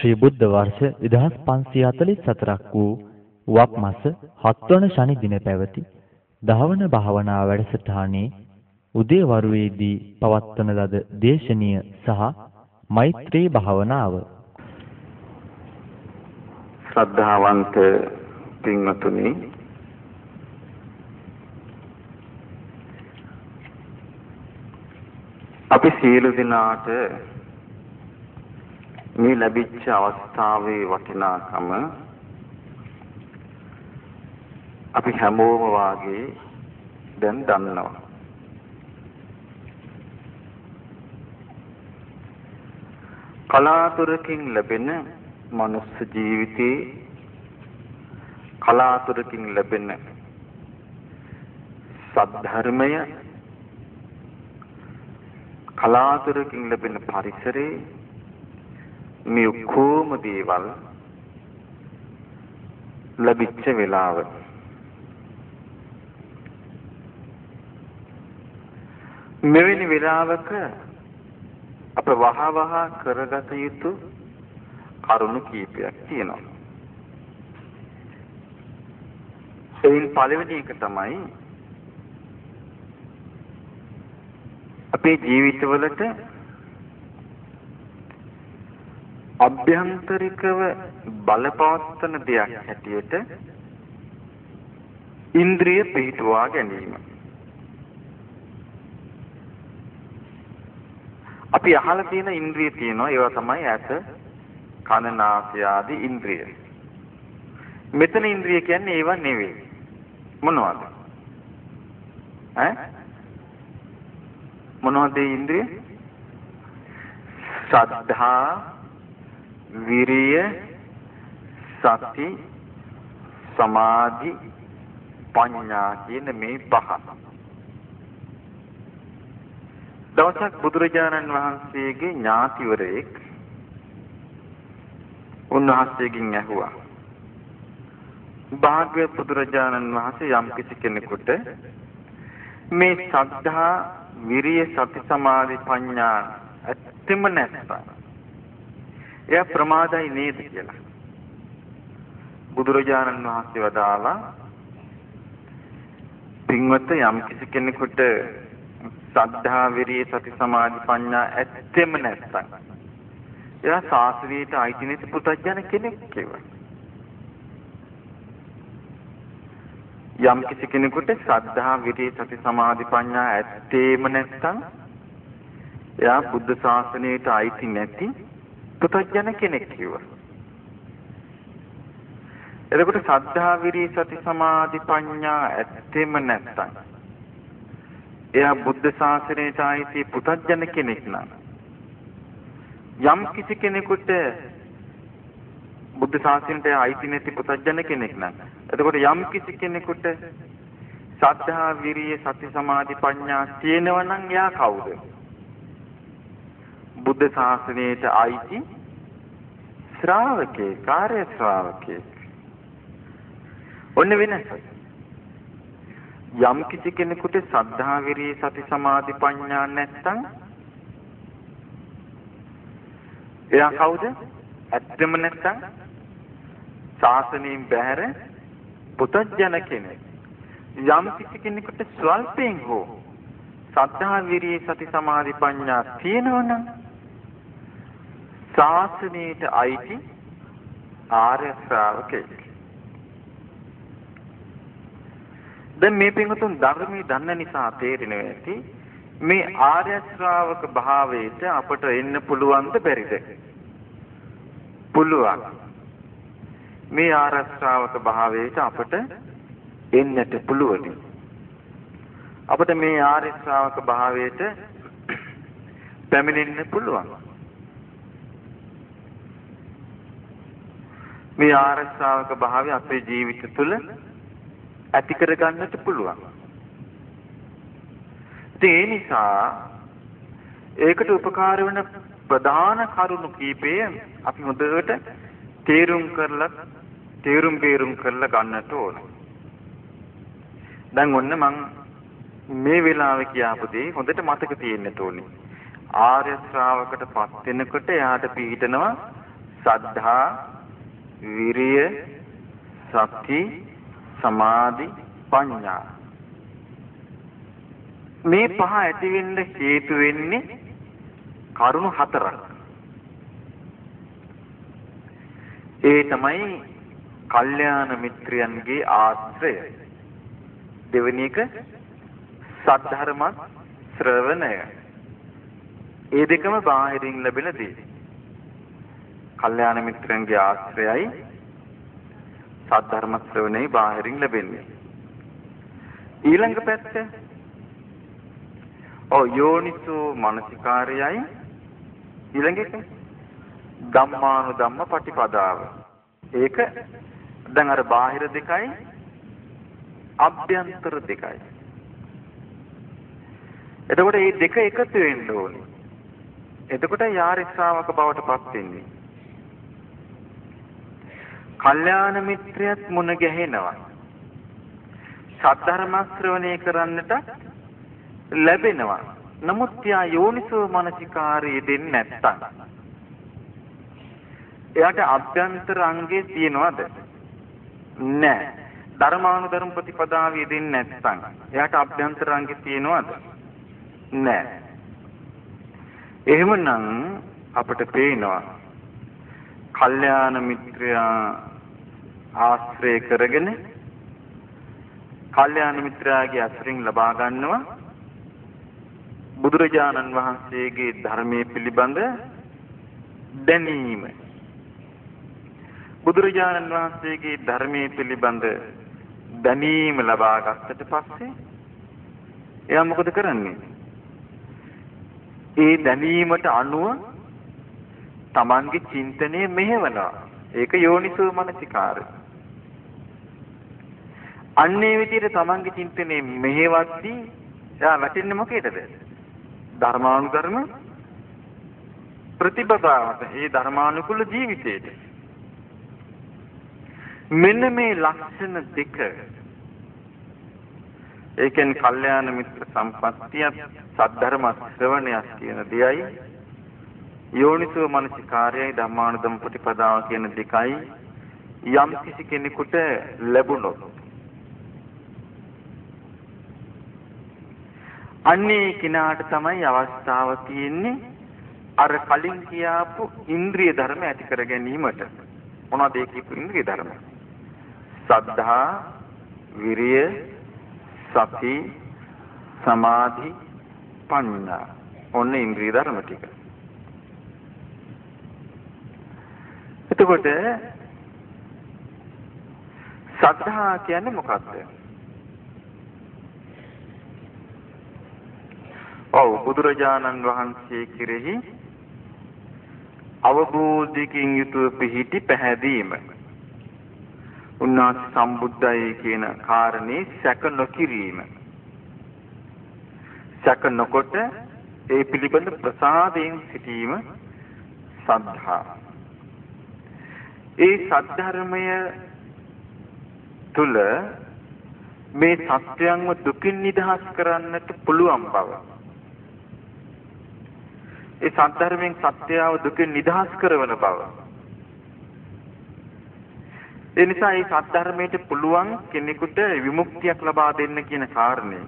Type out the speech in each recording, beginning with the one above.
ශ්‍රී බුද්ධ වර්ෂ 2544ක් වූ වප් මාස 7 වන ශනි දින පැවති දහවන භාවනා වැඩසටහනේ උදේවරුවේදී පවත්වන ලද දේශනීය සහ මෛත්‍රී භාවනාව. ශ්‍රද්ධාවන්ත පින්වතුනි, අපි සියලු දෙනාට මේ ලැබිච්ච අවස්ථාවේ වටිනාකම අපි හැමෝම වාගේ දැන් දන්නවා. කලාතුරකින් ලැබෙන මනුස්ස ජීවිතේ, කලාතුරකින් ලැබෙන සද්ධර්මය, කලාතුරකින් ලැබෙන පරිසරේ, මේ ඔක්කොම දේවල් ලැබිච්ච වෙලාව. මෙවැනි වෙලාවක අප වහවහ කරගත යුතු කරුණු කීපයක් තියෙනවා. එයින් පළවෙනි එක තමයි අපේ ජීවිතවලට අභ්‍යන්තරිකව බලපවත්වන දෙයක් හැටියට ඉන්ද්‍රිය පිහිටුවා ගැනීම. අපි අහලා තියෙන ඉන්ද්‍රිය තියෙනවා. ඒවා තමයි ඇස, කන, නාසය ආදී ඉන්ද්‍රිය. මෙතන ඉන්ද්‍රිය කියන්නේ ඒවා නෙවෙයි. මොනවද? මොනවද ඉන්ද්‍රිය? ශ්‍රද්ධා, විරිය, සති, සමාධි, ප්‍රඥා කියන මේ පහ. දවසක් බුදුරජාණන් වහන්සේගේ ඥාතිවරයෙක් උන්වහන්සේගෙන් ඇහුවා, භාග්‍යවත් බුදුරජාණන් වහන්සේ යම් කිසි කෙනෙකුට මේ ශ්‍රද්ධා, විරිය, සති, සමාධි, ප්‍රඥා ඇත්තෙම නැත්නම් එයා ප්‍රමාදයි නේද කියලා. බුදුරජාණන් වහන්සේ වදාළා, පින්වත, යම් කිසි කෙනෙකුට ශ්‍රද්ධා, විරිය, සති, සමාධි, ප්‍රඥා ඇත්තෙම නැත්නම් එයා සාසනයට අයිති නැති පුතඥ කෙනෙක් කියලා. යම් කිසි කෙනෙකුට ශ්‍රද්ධා, විරිය, සති, සමාධි, ප්‍රඥා ඇත්තේම නැත්නම් එයා බුද්ධ ශාසනයට අයිති නැති පුතඥ කෙනෙක් කිව්වා. එතකොට ශ්‍රද්ධා, විරිය, සති, සමාධි, ප්‍රඥා ඇත්තේම නැත්නම් එයා බුද්ධ ශාසනයට අයිති පුතඥ කෙනෙක් නම්, යම් කිසි කෙනෙකුට බුද්ධ ශාසනයට අයිති නැති පුතඥ කෙනෙක් නම්, එතකොට යම් කිසි කෙනෙකුට ශ්‍රද්ධා, විරිය, සති, සමාධි, ප්‍රඥා තියෙනවා නම් එයා කවුද? බුද්ධ ශාසනයට අයිති ශ්‍රාවකේ, කාර්ය ශ්‍රාවකේ. ඔන්න වෙනස. යම් කිසි කෙනෙකුට ශ්‍රද්ධා, විරිය, සති, සමාධි, ප්‍රඥා නැත්තම් එයා කවුද? ඇත්තම නැත්තම් ශාසනයෙන් බැහැර පුතඥ කෙනෙක්. යම් කිසි කෙනෙකුට ස්වල්පයෙන් හෝ ශ්‍රද්ධා, විරිය, සති, සමාධි, ප්‍රඥා තියෙනවනම් ශාසනයට අයිති ආර්ය ශ්‍රාවකෙක්. දැන් මේ පින්වතුන් ධර්මයේ දන්න නිසා තේරෙනවා ඇති මේ ආර්ය ශ්‍රාවක භාවයට අපට එන්න පුළුවන්ද බැරිද? පුළුවන්. මේ ආර්ය ශ්‍රාවක භාවයට අපට එන්නට පුළුවන්. අපට මේ ආර්ය ශ්‍රාවක භාවයට පැමිණෙන්න පුළුවන්. මේ ආර්ය ශ්‍රාවක භාවය අපේ ජීවිත තුළ ඇති කර ගන්නට පුළුවන්. ඒ නිසා ඒකට උපකාර වෙන ප්‍රධාන කරුණු කීපය අපි හොඳට තේරුම් කරලා ගන්නට ඕන. දැන් ඔන්න මම මේ වෙලාවේ කියාපු දේ හොඳට මතක තියෙන්න ඕනේ. ආර්ය ශ්‍රාවකට පත් වෙනකොට එයාට පිළිහිටනවා සද්ධා, විරිය, සති, සමාධි, ප්‍රඥා. මේ පහ ඇති වෙන්න හේතු වෙන්නේ කරුණු හතරක්. ඒ තමයි කල්යාණ මිත්‍රයන්ගේ ආශ්‍රය. දෙවෙනි එක සද්ධර්ම ශ්‍රවණය. ඒ දෙකම බාහිරින් ලැබෙන දේ. කල්යාණ මිත්‍රයන්ගේ ආශ්‍රයයි සද්ධර්ම ශ්‍රවණේ බාහිරින් ලැබෙන්නේ. ඊළඟ පැත්ත යෝනිසෝ මනසිකාරයයි ඊළඟ එක ධම්මානුධම්ම පටිපදාව. ඒක දැන් අර බාහිර දෙකයි අභ්‍යන්තර දෙකයි. එතකොට මේ දෙක එකතු වෙන්න ඕනේ. එතකොට යාරි ශ්‍රාවක බවට පත් වෙන්නේ. කල්යාණ මිත්‍රයත් මුණ ගැහෙනවා. සද්ධර්ම ශ්‍රවණය කරන්නට ලැබෙනවා. නමුත් යා යෝනිසෝ මනසිකාරය දෙන්නේ නැත්තම් එයාට අභ්‍යන්තර අංගේ තියනවද? නැහැ. ධර්මානුධර්ම ප්‍රතිපදාවේ දෙන්නේ නැත්තම් එයාට අභ්‍යන්තර අංගේ තියනවද? නැහැ. එහෙමනම් අපිට පේනවා කල්යාණ මිත්‍රයා ආශ්‍රය කරගෙන කල්යාණ මිත්‍රයාගේ අසරින් ලබා ගන්නවා බුදුරජාණන් වහන්සේගේ ධර්මයේ පිළිබඳ දැනීම. බුදුරජාණන් වහන්සේගේ ධර්මයේ පිළිබඳ දැනීම ලබා ගත්තට පස්සේ එයා මොකද කරන්නේ? ඒ දැනීමට අනුව තමන්ගේ චින්තනය මෙහෙවනවා. ඒක යෝනිසෝ මනසිකාරය. අන්නේ විදිහට තමන්ගේ චින්තනය මෙහෙවද්දී එයා වැටෙන්නේ මොකේද? ධර්මානුධර්ම ප්‍රතිපදාවට. ඒ ධර්මානුකූල ජීවිතයට. මෙන්න මේ ලක්ෂණ දෙක, ඒ කියන්නේ කල්යාණ මිත්‍ර සම්පත්තිය, සද්ධර්ම ශ්‍රවණය කියන දෙයයි, යෝනිසෝ මනසිකාරයයි ධම්මානුධම්ම ප්‍රතිපදාව කියන දෙකයි යම් කිසි කෙනෙකුට ලැබුණොත් අන්නේ කිනාට තමයි අවස්ථාව තියෙන්නේ අර කලින් කියාපු ඉන්ද්‍රිය ධර්ම ඇති කර ගැනීමට. මොනවද ඒ කියපු ඉන්ද්‍රිය ධර්ම? සද්ධා, විරිය, සති, සමාධි, ප්‍රඥා. ඔන්න ඉන්ද්‍රිය ධර්ම ටික. එතකොට සද්ධා කියන්නේ මොකක්ද? බුදුරජාණන් වහන්සේ කෙරෙහි අවබෝධයකින් යුතුව පිහිටි පැහැදීම. උන්වහන්සේ සම්බුද්ධයි කියන කාරණේ සැක නොකිරීම. සැක නොකොට ඒ පිළිබඳ ප්‍රසාදයෙන් සිටීම සද්ධා. ඒ සද්ධර්මය තුල මේ සත්‍යයන්ව දුකින් නිදහස් කරන්නට පුළුවන් බව. ඒ සත්‍යයෙන් සත්‍යව දුකින් නිදහස් කරවන බව. ඒ නිසා මේ සත්‍යධර්මයට පුළුවන් කෙනෙකුට විමුක්තියක් ලබා දෙන්න කියන කාරණේ.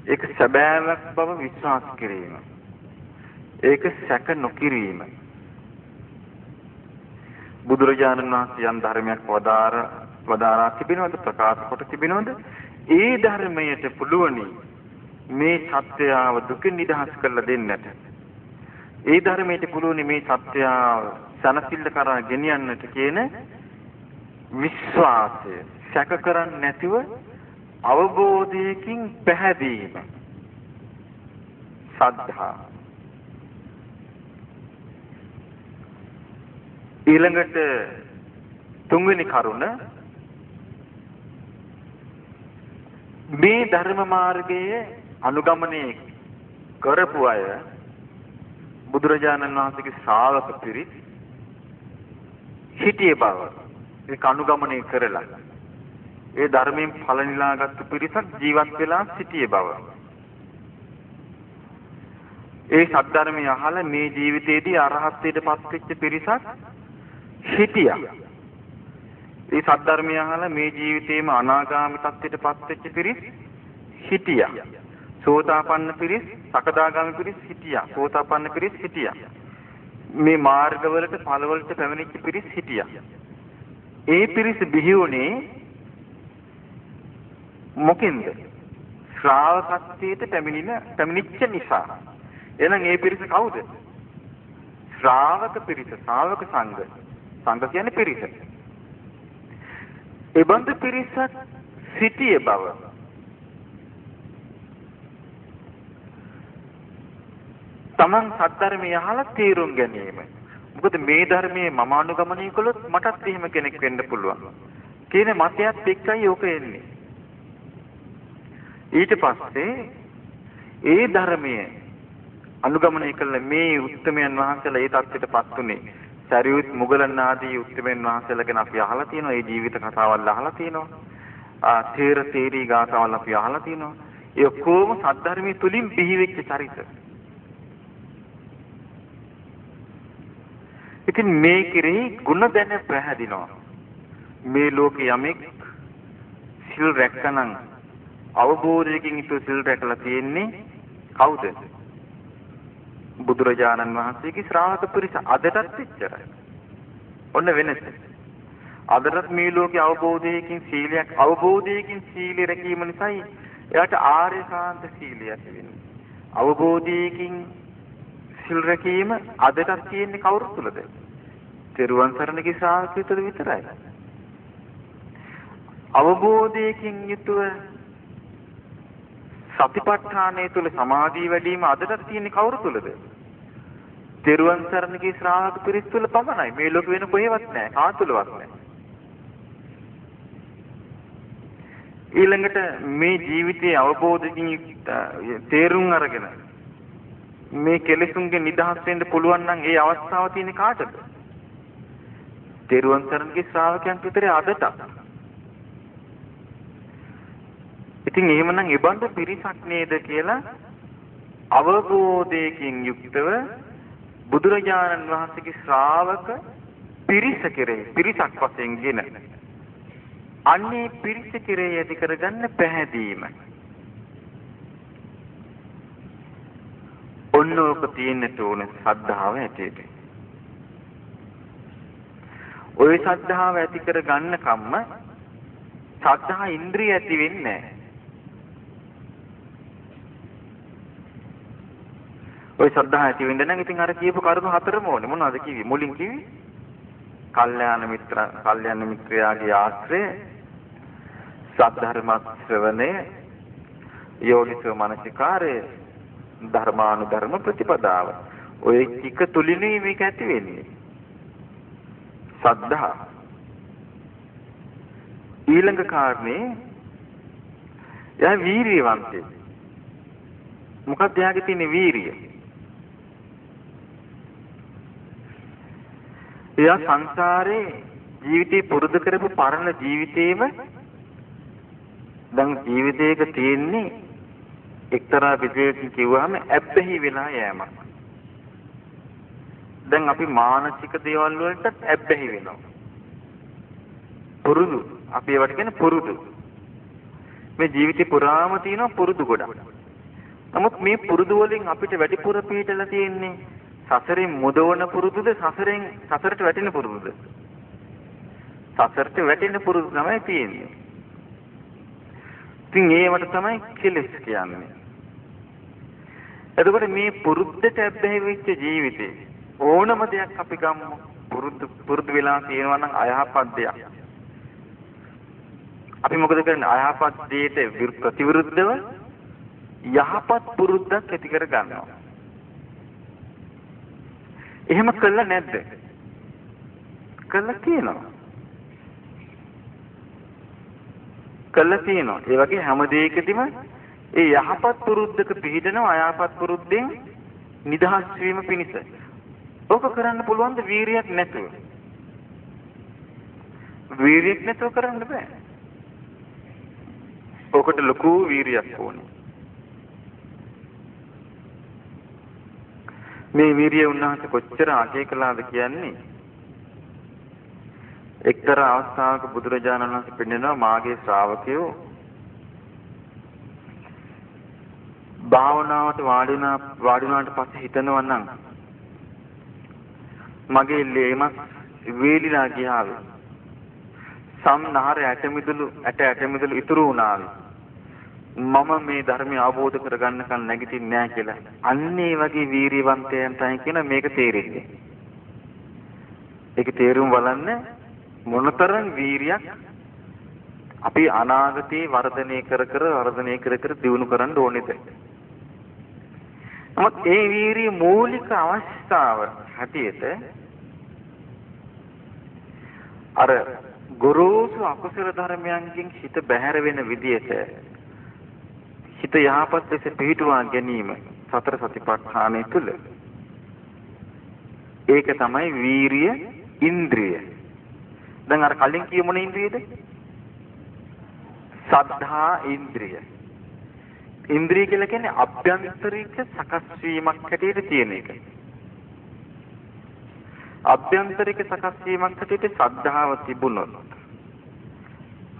ඒක සැබෑවක් බව විශ්වාස කිරීම. ඒක සැක නොකිරීම. බුදුරජාණන් වහන්සේ යම් ධර්මයක් වදාරා තිබෙනවද, ප්‍රකාශ කොට තිබෙනවද? ඒ ධර්මයට පුළුවනි මේ සත්‍යව දුකින් නිදහස් කරලා දෙන්නට. ඒ ධර්මයට පුළුවනි මේ සත්‍යව සනසිල්ල කරා ගෙනියන්නට කියන විශ්වාසය, සැක කරන්නේ නැතිව අවබෝධයකින් පැහැදීම සද්ධා. ඊළඟට තුන්වෙනි කරුණ මේ ධර්ම මාර්ගයේ අනුගමනය කරපු අය බුදුරජාණන් වහන්සේගේ ශ්‍රාවක පිරිස් හිටියේ බව. ඒක අනුගමනය කරලා ඒ ධර්මයෙන් ඵල නිලාගත් පිරිසක් ජීවත් වෙලා සිටියේ බව. ඒ සද්ධර්මය අහලා මේ ජීවිතයේදී අරහත්ත්වයට පත් වෙච්ච පිරිසක් හිටියා. ඒ සද්ධර්මය අහලා මේ ජීවිතේම අනාගාමී තත්ත්වයට පත් වෙච්ච පිරිස් හිටියා. සෝතාපන්න පිරිස්, සකදාගාමී පිරිස් හිටියා. සෝතාපන්න පිරිස් හිටියා. මේ මාර්ගවලට ඵලවලට පැමිණිච්ච පිරිස් හිටියා. ඒ පිරිස් බිහි වුණේ මොකෙන්ද? ශ්‍රාවකත්වයට පැමිණිච්ච නිසා. එහෙනම් ඒ පිරිස කවුද? ශ්‍රාවක පිරිස, ශ්‍රාවක සංඝ. සංඝ කියන්නේ පිරිස. ඒ බඳු පිරිසක් සිටියේ බව තමන් සද්ධර්මය අහලා තේරුම් ගැනීම. මොකද මේ ධර්මයේ මම අනුගමනය කළොත් මටත් එහෙම කෙනෙක් වෙන්න පුළුවන් කියන මතයත් එක්කයි ඕක එන්නේ. ඊට පස්සේ ඒ ධර්මයේ අනුගමනය කළ මේ උත්තමයන් වහන්සේලා ඒ தත්ත්වයටපත් උනේ සරියුත් මුගලන් ආදී උත්තමයන් වහන්සේලා ගැන අපි අහලා තියෙනවා. ඒ ජීවිත කතාවල් අහලා තියෙනවා. තේර තේරී ගාථාවල් අපි අහලා තියෙනවා. ඒ ඔක්කොම සද්ධර්මයේ තුලින් බිහි වෙච්ච චරිත. ඉතින් මේ කෙරෙහි ගුණ දැන පැහැදිනවා. මේ ලෝකේ යමෙක් සිල් රැකනනම් අවබෝධයකින් යුතුව සිල් රැකලා තියෙන්නේ කවුද? බුදුරජාණන් වහන්සේගේ ශ්‍රාවක පිරිස. අදටත් එච්චරයි. ඔන්න වෙනස. අදටත් මේ ලෝකේ අවබෝධයකින් සීලය රැකීම නිසායි එයාට ආර්යකාන්ත සීලය ඇති වෙන්නේ. අවබෝධයකින් සිල් රැකීම අදටත් තියෙන්නේ කවුරු තුලද? තෙරුවන් සරණගේ ශ්‍රාවකයෝ තුල විතරයි. අවබෝධයකින් යුතුව සතිපට්ඨානය තුල සමාධිය වැඩිම අදටත් තියෙන්නේ කවුරු තුලද? තෙරුවන් සරණගේ ශ්‍රාවක පිරිස තුල පමණයි. මේ ලෝකෙ වෙන කොහෙවත් නැහැ. කා තුලවත් නැහැ. ඊළඟට මේ ජීවිතයේ අවබෝධකින් තේරුම් අරගෙන මේ කෙලෙසුන්ගේ නිදහස් වෙන්න පුළුවන් නම් ඒ අවස්ථාව තියෙන්නේ කාටද? තෙරුවන් සරණගේ ශ්‍රාවකයන් විතරේ අදට. ඉතින් එහෙමනම් ඒ බඳු පිරිසක් නේද කියලා අවබෝධයකින් යුක්තව බුදුරජාණන් වහන්සේගේ ශ්‍රාවක පිරිස කෙරෙහි පිරිසක් වශයෙන් ගෙන අන්නේ පිරිස කෙරෙහි ඇති කරගන්න පැහැදීම. ඔන්න ඔක තියෙන්නට ඕන ශ්‍රද්ධාව ඇටියට. ඔය ශ්‍රද්ධාව ඇති කර ගන්න කම්ම ශ්‍රද්ධා ඉන්ද්‍රිය ඇති වෙන්නේ නැහැ. ඔය ශ්‍රද්ධාව ඇති වෙන්න නම් ඉතින් අර කියපු කරුණු හතරම ඕනේ. මොනවද කිව්වේ? මුලින් කිව්වේ කල්යාණ මිත්‍රයාගේ ආශ්‍රය, සද්ධර්ම ශ්‍රවණය, යෝනිසෝ මනසිකාරය, ධර්මානුධර්ම ප්‍රතිපදාව. ඔය ටික තුලිනුයි මේක ඇති වෙන්නේ. සද්ධා. ඊළඟ කාරණේ එයා වීරියවන්තයෙක්. මොකක්ද එයාගේ තියෙන වීරිය? එයා සංසාරේ ජීවිතේ පුරුදු කරපු පරණ ජීවිතේම දැන් ජීවිතයක තියෙන්නේ එක්තරා විදිහකින් කිව්වහම ඇබ්බැහි වෙලා යෑමක්. දැන් අපි මානසික දේවල් වලට ඇබ්බැහි වෙනවා. පුරුදු. අපි ඒවට කියන පුරුදු. මේ ජීවිතේ පුරාම තියෙන පුරුදු ගොඩක්. නමුත් මේ පුරුදු වලින් අපිට වැඩිපුර පිටලා තියෙන්නේ සසරෙන් මුදවන පුරුදුද සසරට වැටෙන පුරුදුද? සසරට වැටෙන පුරුදු තමයි තියෙන්නේ. ඉතින් ඒවට තමයි කෙලෙස් කියන්නේ. එතකොට මේ පුරුද්දට ඇබ්බැහි වෙච්ච ජීවිතේ ඕනම දෙයක් අපි ගමු පුරුදු වෙලා තියෙනවා නම් අයහපත් දෙයක්. අපි මොකද කරන්නේ? අයහපත් දෙයට ප්‍රතිවිරුද්ධව යහපත් පුරුද්දක් ඇති කර ගන්නවා. එහෙම කළා නැද්ද? කළා තියෙනවා. කළා තියෙනවා. ඒ වගේ හැම දෙයකදීම ඒ යහපත් පුරුද්දක පිළිදෙනවා අයහපත් පුරුද්දෙන් නිදහස් වීම පිණිස. ඕක කරන්න පුළුවන් ද වීරියක් නැතුව? වීරියක් නැතුව කරන්න බෑ. ඕකට ලොකු වීරියක් ඕනේ. මේ වීරිය උන්වහන්සේ කොච්චර අගය කළාද කියන්නේ එක්තරා අවස්ථාවක බුදුරජාණන් වහන්සේ පෙන්නනවා මාගේ ශ්‍රාවකයෝ භාවනාවට වාඩි වුණාට පස්සේ හිතනවා නම් මගේ ලේමස් වේලිලා ගියාවේ සම්නහර ඇටමිදුළු ඉතුරු වුණාවේ මම මේ ධර්මය අවබෝධ කරගන්නකන් නැගිටින්නේ නැහැ කියලා. අන්න ඒ වගේ වීරියවන්තයන්ටයි කියන මේක තේරෙන්නේ. ඒක තේරුම් බලන්න මොනතරම් වීරියක් අපි අනාගතේ වර්ධනය කර දියුණු කරන්න ඕනේද? නමුත් ඒ වීරිය මූලික අවස්ථාව හැටියට අර ගුරුසු අකුසල ධර්මයන්ගෙන් හිත බැහැර වෙන විදියට හිත යහපත් ලෙස පිහිටුවා ගැනීම සතර සතිපට්ඨානය තුල ඒක තමයි වීරිය ඉන්ද්‍රිය. දැන් අර කලින් කිය මොන ඉන්ද්‍රියද? සද්ධා ඉන්ද්‍රිය. ඉන්ද්‍රිය කියලා කියන්නේ අභ්‍යන්තරික සකස් වීමක් හැටියට තියෙන එක. අභ්‍යන්තරික සකස් වීමක් හැටියට ශ්‍රද්ධාව තිබුණොත්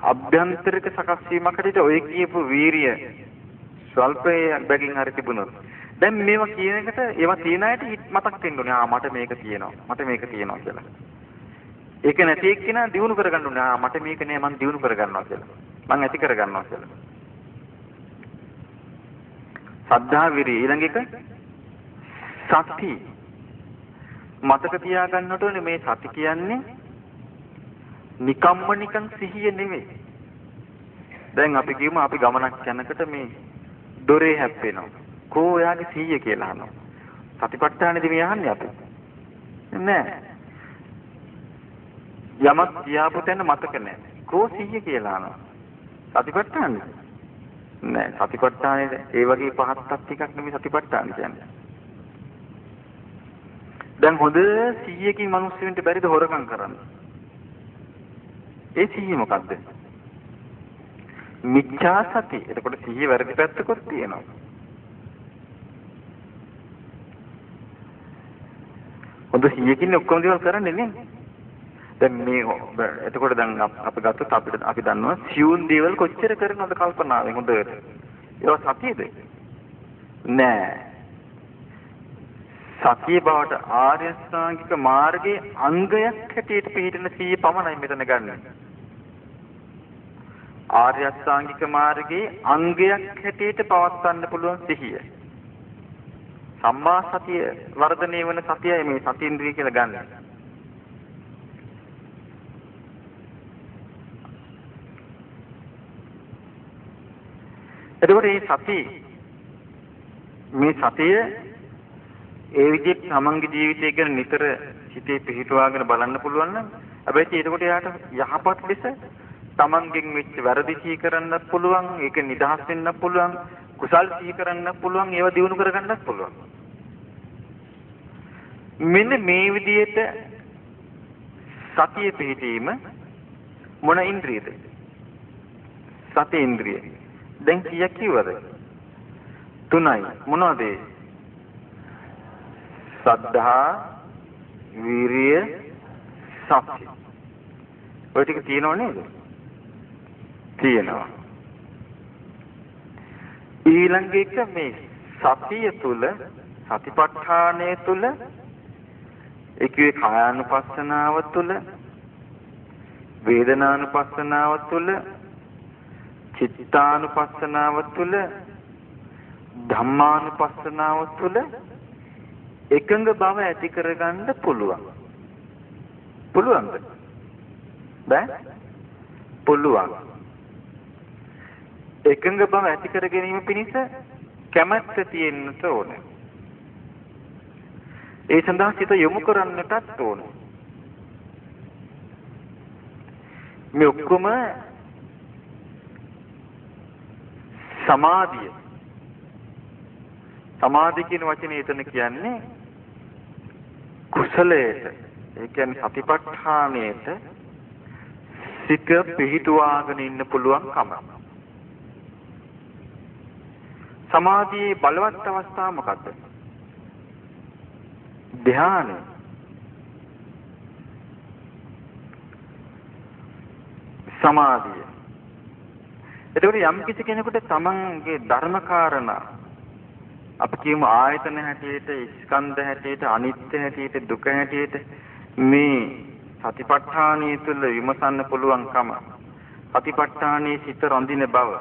අභ්‍යන්තරික සකස් වීමක් හැටියට ඔය කියපු වීරිය ස්වල්පයේ බැගින් හරි තිබුණොත් දැන් මේවා කියන එකට ඒවා තියෙන අයට මතක් වෙන්න ඕනේ. මට මේක තියෙනවා කියලා. ඒක නැති එක්කිනා දිනු කරගන්න ඕනේ. මට මේක නෑ මම දිනු කරගන්නවා කියලා. මම ඇති කරගන්නවා කියලා. සද්ධා විරිය ඊළඟ එක සති. මතක තියාගන්නට ඕනේ මේ සති කියන්නේ නිකන් සිහිය නෙවෙයි. දැන් අපි කියමු අපි ගමනක් යනකොට මේ දොරේ හැප්පෙනවා. කෝ එයාගේ සිහිය කියලා අහනවා. සතිපට්ඨානෙදී මේ අහන්නේ අපි. නෑ. යමක් කියාපු තැන මතක නෑ. කෝ සිහිය කියලා අහනවා. සතිපට්ඨානෙ නෑ. සතිපට්ඨානෙ ඒ වගේ පහත්තක් ටිකක් නෙමෙයි සතිපට්ඨානෙ කියන්නේ. දැන් හොඳ 100කින් මිනිස්සුන්ට බැරිද හොරකම් කරන්න? ඒ සිහිය මොකද්ද? මිච්ඡා සති. එතකොට සිහිය වැරදි පැත්තකුත් තියෙනවා. හොඳ 100කින් ඔක්කොම දේවල් කරන්නේ නේ. දැන් මේ එතකොට දැන් අපි ගත්තොත් අපි දන්නවා සියුම් දේවල් කොච්චර කරනවද කල්පනාවෙන් හොඳට. ඒවා සතියද? නෑ. සතිය බවට ආර්ය අෂ්ටාංගික මාර්ගයේ අංගයක් හැටියට පිළිපදින සිහිය පමණයි මෙතන ගන්න. ආර්ය අෂ්ටාංගික මාර්ගයේ අංගයක් හැටියට පවත්වන්න පුළුවන් සිහිය. සම්මා සතිය වර්ධනය වෙන සතියයි මේ සතිඉන්ද්‍රිය කියලා ගන්න. එතකොට මේ සතිය ඒ විදිහට තමන්ගේ ජීවිතය ගැන නිතර හිතේ පිහිටුවාගෙන බලන්න පුළුවන් නම් හැබැයි ඒකට යාට යහපත් ලෙස තමන්ගෙන් වෙච්ච වැරදි සිහි කරන්නත් පුළුවන්, ඒක නිදහස් වෙන්නත් පුළුවන්, කුසල් සිහි කරන්නත් පුළුවන්, ඒවා දියුණු කරගන්නත් පුළුවන්. මෙන්න මේ විදිහට සතිය පිහිටීම මොන ඉන්ද්‍රියද? සති ඉන්ද්‍රිය. දැන් කීයක් කිව්වද? 3යි. මොනවද? සද්ධා, වීරිය, සති. ඔය ටික තියෙනව නේද? තියෙනවා. ඊළඟ එක මේ සතිය තුල, සතිපට්ඨානය තුල, ඒකේ කායානුපස්සනාව තුල, වේදනානුපස්සනාව තුල, චිත්තානුපස්සනාව තුල, ධම්මානුපස්සනාව තුල එකඟ බව ඇති කරගන්න පුළුවන්. පුළුවන්ද? බෑ? පුළුවන්. එකඟ බව ඇති කර ගැනීම පිණිස කැමැත්ත තියෙන්නට ඕනේ. ඒ සඳහා සිත යොමු කරන්නටත් ඕනේ. මේ ඔක්කොම සමාධිය. සමාධිය කියන වචනේ එතන කියන්නේ කුසලයට, ඒ කියන්නේ සතිපට්ඨානයට සිත පිහිටුවාගෙන ඉන්න පුළුවන් කම. සමාධියේ බලවත් අවස්ථාව මොකක්ද? ධ්‍යානය. සමාධිය. එතකොට යම් කිසි කෙනෙකුට තමන්ගේ ධර්මකාරණා අපි කියමු ආයතන හැටියට, ස්කන්ධ හැටියට, අනිත්‍ය හැටියට, දුක හැටියට මේ සතිපට්ඨානය තුළ විමසන්න පුළුවන්කම, සතිපට්ඨානයේ සිත රඳින බව,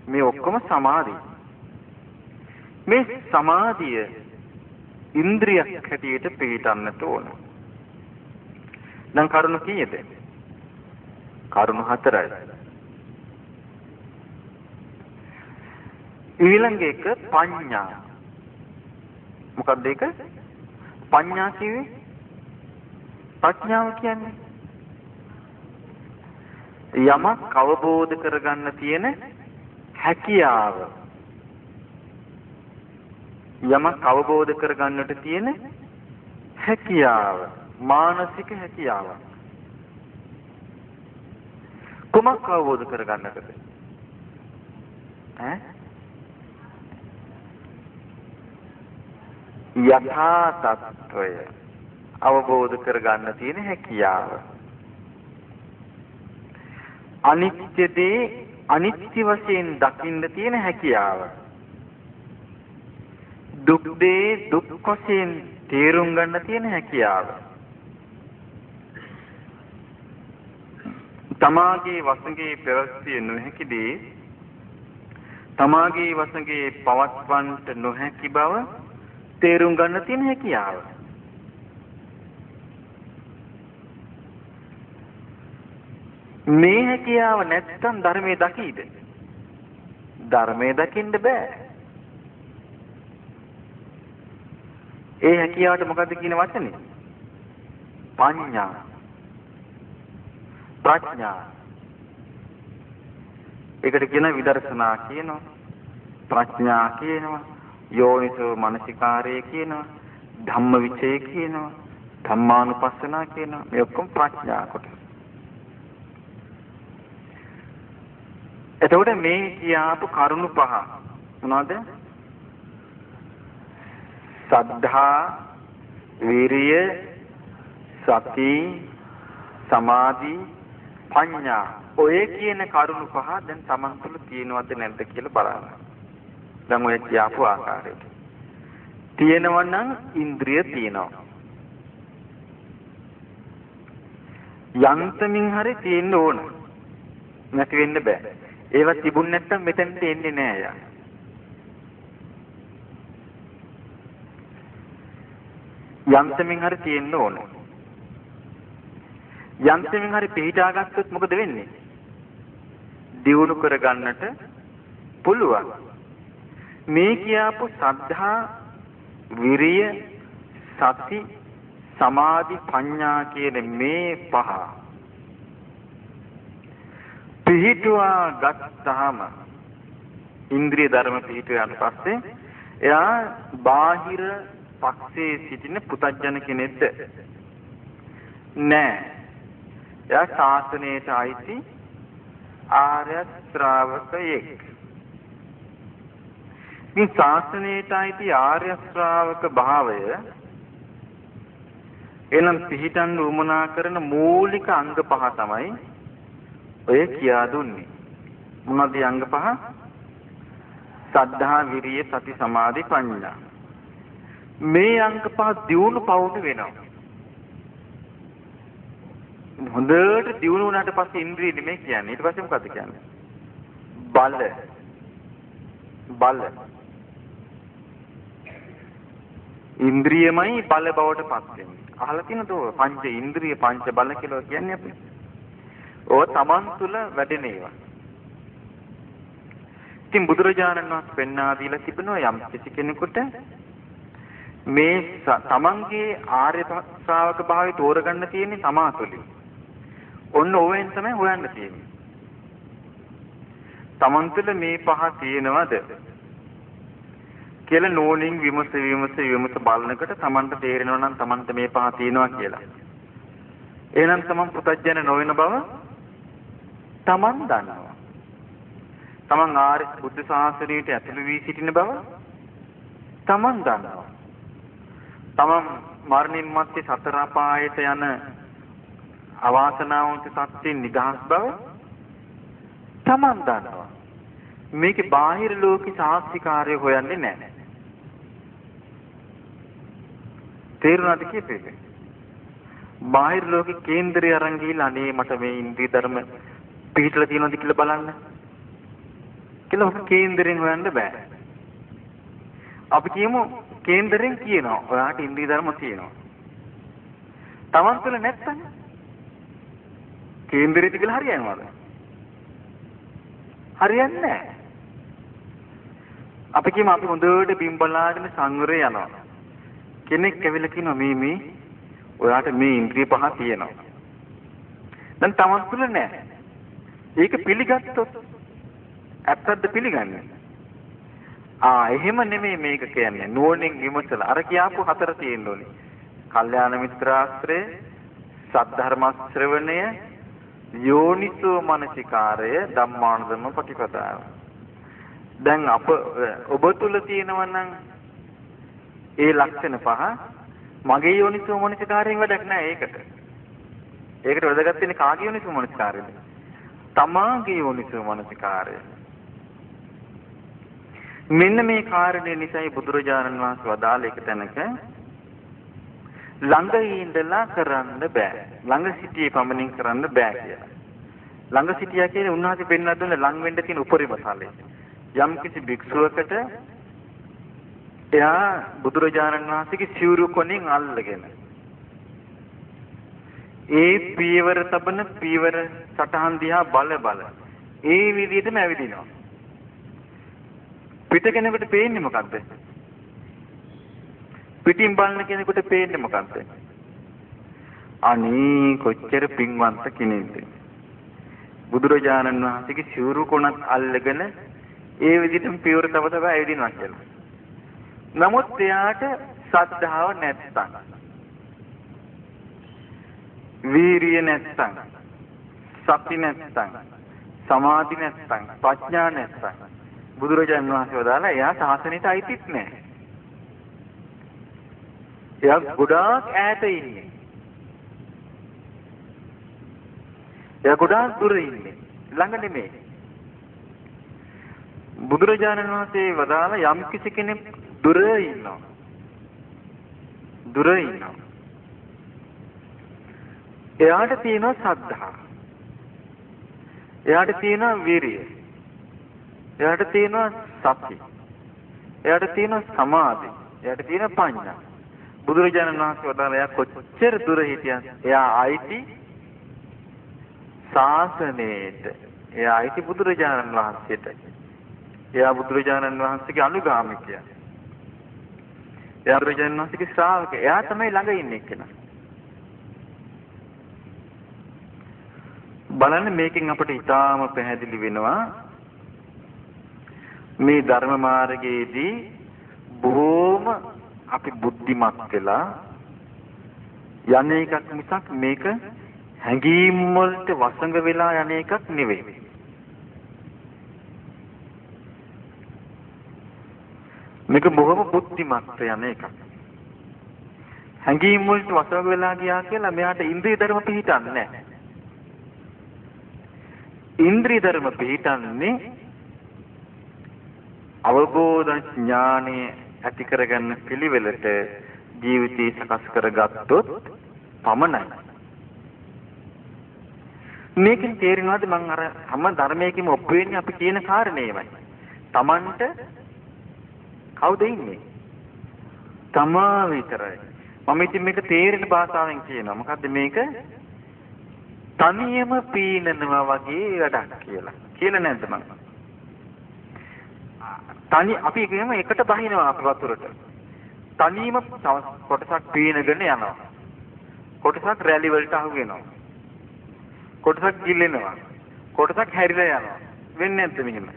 මේ ඔක්කොම සමාධිය. මේ සමාධිය ඉන්ද්‍රියක් හැටියට පිළිටන්නට ඕන. දැන් කරුණු කීයද? කරුණු 4යි. ඊළඟ එක පඤ්ඤා. මොකක්ද ඒක? පඤ්ඤා කිව්වේ? ප්‍රඥාව කියන්නේ යමක් අවබෝධ කරගන්න තියෙන හැකියාව. යමක් අවබෝධ කරගන්නට තියෙන හැකියාව, මානසික හැකියාව. කොමක් අවබෝධ කරගන්නටද? යථා තත්වය අවබෝධ කරගන්න තියෙන හැකියාව. අනිත්‍ය දේ අනිත්‍ය වශයෙන් දකින්න තියෙන හැකියාව. දුක් දේ දුක් වශයෙන් තේරුම් ගන්න තියෙන හැකියාව. තමාගේ වසඟේ පැවැත්විය නොහැකි දේ තමාගේ වසඟේ පවත්වන්නට නොහැකි බව තේරුම් ගන්න තියෙන හැකියාව. මේ හැකියාව නැත්තම් ධර්මයේ දකීද? ධර්මයේ දකින්න බෑ. ඒ හැකියාවට මොකද්ද කියන වචනේ? පඤ්ඤා. ප්‍රඥා. ඒකට කියන විදර්ශනා කියනවා. ප්‍රඥා කියනවා. යෝනිසෝ මනසිකාරය කියනවා. ධම්මවිචය කියනවා. ධම්මානුපස්සනා කියනවා. මේ ඔක්කොම ප්‍රඥා කොට. එතකොට මේ කියාපු කරුණු පහ මොනවද? සද්ධා, විරිය, සති, සමාධි, ප්‍රඥා. ඔය කියන කරුණු පහ දැන් Taman තුළ තියෙනවද නැද්ද කියලා බලන්න. දැන් ඔය කියාපු ආකාරයට. තියෙනවා නම් ඉන්ද්‍රිය තියෙනවා. යන්තමින් හරි තියෙන්න ඕන. නැති වෙන්න බෑ. ඒවා තිබුණ නැත්නම් මෙතනට එන්නේ නෑ යා. යන්තමින් හරි තියෙන්න ඕන. යන්තමින් හරි පිළිටා ගත්තොත් මොකද වෙන්නේ? දියුණු කරගන්නට පුළුවන්. මේ කියාපු සද්ධා, විරිය, සති, සමාධි, ප්‍රඥා කියන මේ පහ පිහිටුවා ගත්තාම ඉන්ද්‍රිය ධර්ම පිහිටුවාට පස්සේ එයා බාහිර පක්ෂයේ සිටින පුතඥ කෙනෙක්ද නෑ. එයා ශාසනයට අයිති ආර්ය ශ්‍රාවකයෙක්. මේ ශාසනයට අයිති ආර්ය ශ්‍රාවක භාවය එනම් පිහිටන් උමනා කරන මූලික අංග පහ තමයි ඔය කියා දුන්නේ. මොනවද අංග පහ? සද්ධා, විරිය, සති, සමාධි, ප්‍රඥා. මේ අංග පහ දියුණු පවුණු වෙනවා. හොඳට දියුණු වුණාට පස්සේ ඉන්ද්‍රිය නෙමෙයි කියන්නේ. ඊට පස්සේ මොකද්ද කියන්නේ? බල. ඉන්ද්‍රියමයි බල බවට පත් වෙන්නේ. අහලා තියෙනද පංච ඉන්ද්‍රිය පංච බල කියලා කියන්නේ අපි? ඕ තමන් තුළ වැඩෙන ඒවා. ඉතින් බුදුරජාණන් වහන්සේ පෙන්වා දීලා තිබෙනවා යම් කිසි කෙනෙකුට මේ තමන්ගේ ආර්ය ශ්‍රාවක භාවය තෝරගන්න තියෙන්නේ තමා තුළින්. ඔන්න ඕවෙන් තමයි හොයන්න තියෙන්නේ. තමන් තුළ මේ පහ තියෙනවද කියලා නෝනින් විමස බලනකොට තමන්ට තේරෙනවා නම් තමන්ට මේ පහ තියෙනවා කියලා. එහෙනම් තමන් පුතඥ නොවන බව තමන් දන්නවා. තමන් ආර්ය බුද්ධ ශාසනයට ඇතුළු වී සිටින බව තමන් දන්නවා. තමන් මරණින් මත්තේ සතර අපායට යන අවාසනාවන්ත සත්‍යයෙන් නිදහස් බව තමන් දන්නවා. මේකේ බාහිර ලෝකේ සාක්ෂිකාරය හොයන්නේ නැහැ. තේරුණාද කියපේ? බාහිර ලෝකේ කේන්දරය අරන් ගිහිල්ලා අනේ මට මේ ඉන්ද්‍රිය ධර්ම පිළිట్లా තියෙනවද කියලා බලන්න. කියලා ඔක කේන්දරෙන් හොයන්න බෑ. අපි කියමු කේන්දරෙන් කියනවා ඔයාට ඉන්ද්‍රිය ධර්ම තියෙනවා. තමන් තුළ නැත්තම් කේන්දරෙට කියලා හරියනවද? හරියන්නේ නැහැ. අපි කියමු අපි හොඳට බිම් බලාගෙන සංවරේ යනවා. කෙනෙක් ඇවිල්ලා කියනවා මේ ඔයාට මේ ඉන්ද්‍රිය පහ තියෙනවා. දැන් තමන් තුළ නැහැ. ඒක පිළිගත්තොත් ඇත්තද පිළිගන්නේ? එහෙම නෙමෙයි මේක කියන්නේ. නුවණින් විමසලා අර කියාපු හතර තියෙන්න ඕනේ. කල්යාණ මිත්‍රාශ්‍රය, සද්ධර්ම ශ්‍රවණය, යෝනිසෝ මනසිකාරය, ධම්මානුධම්ම ප්‍රතිපදාව. දැන් ඔබ තුල තියෙනවා නම් ඒ ලක්ෂණ පහ මගේ යෝනිසෝ මනසිකාරයෙන් වැඩක් නැහැ ඒකට. ඒකට වැදගත් වෙන්නේ කාගේ යෝනිසෝ මනසිකාරයද? තමාගේ යෝනිසෝ මනසිකාරය. මෙන්න මේ කාරණේ නිසායි බුදුරජාණන් වහන්සේ වදාළ එක තැනක ළඟ ඉඳලා කරන්න බෑ. ළඟ සිටියේ පමණින් කරන්න බෑ කියලා. ළඟ සිටියා කියන්නේ උන්වහන්සේ පෙන්වා දුන්න ළඟ වෙන්න තියෙන උපරිම ඵලය. යම් කිසි භික්ෂුවකට එයා බුදුරජාණන් වහන්සේගේ සිවුරු කොණින් අල්ලගෙන ඒ පීවර තබන පීවර සටහන් දිහා බල ඒ විදිහටම ඇවිදිනවා. පිට කෙනෙකුට පේන්නේ මොකද්ද? පිටින් බලන කෙනෙකුට පේන්නේ මොකද්ද? අනේ කොච්චර පින්වන්ත කෙනෙක්ද? බුදුරජාණන් වහන්සේගේ සිවුරු කොණත් අල්ලගෙන ඒ විදිහටම පියවර තබ ඇවිදිනවා කියලා. නමුත් එයාට ශ්‍රද්ධාව නැත්තම්, වීරිය නැත්තම්, සති නැත්තම්, සමාධි නැත්තම්, ප්‍රඥා නැත්තම් බුදුරජාණන් වහන්සේ වදාලා එයා සාසනෙට අයිතිත් නැහැ. එයා ගොඩාක් ඈත ඉන්නේ. එයා ගොඩාක් දුර ඉන්නේ. ළඟ නෙමෙයි. බුදුරජාණන් වහන්සේ වදාලා යම් කිසි කෙනෙක් දුර ඉන්නවා. එයාට තියෙනවා ශ්‍රද්ධාව. එයාට තියෙනවා වීරිය. එයාට තියෙනවා සති. එයාට තියෙනවා සමාධි. එයාට තියෙනවා ප්‍රඥා. බුදුරජාණන් වහන්සේ වදාළා එයා කොච්චර දුර හිටියත් එයා ආйти ශාසනයට. එයා ආйти බුදුරජාණන් වහන්සේට. එයා බුදුරජාණන් වහන්සේගේ අනුගාමිකයා. එයා බුදුරජාණන් වහන්සේගේ ශ්‍රාවකයා. එයා තමයි ළඟ ඉන්නේ කෙනා. බලන්න මේකෙන් අපිට ඊටාම පැහැදිලි වෙනවා මේ ධර්ම මාර්ගයේදී බොහෝම අපි බුද්ධිමත් වෙලා යන එකක් මිසක් මේක හැඟීම් වලට වසඟ වෙලා යන එකක් නෙවෙයි. මේක බොහොම බුද්ධිමත් යන එකක්. හැඟීම් වලට වසඟ වෙලා ගියා කියලා මෙයාට ඉන්ද්‍රිය ධර්ම පිළිටන්නේ නැහැ. ඉන්ද්‍රිය ධර්ම පිළිටන්නේ අවබෝධ ඥානය ඇති කරගන්න පිළිවෙලට ජීවිතය සකස් කරගත්තොත් පමණයි. මේකෙන් තේරෙනවද මම අර හැම ධර්මයකම ඔප්පු වෙන්නේ අපි කියන කාරණේමයි. Tamanට කවුද ඉන්නේ? තමා විතරයි. මම ඉතින් මේක තේරෙන භාෂාවෙන් කියනවා. මොකද්ද මේක? තනියම පීනනවා වගේ වැඩක් කියලා. කියලා නැද්ද මම? අපි කියමු එකට බහිනවා අපි වතුරට. තනියම කොටසක් පීනගෙන යනවා. කොටසක් රැලි වලට අහු වෙනවා. කොටසක් ගිලෙනවා. කොටසක් හැරිලා යනවා. වෙන්නේ නැද්ද මෙහෙම?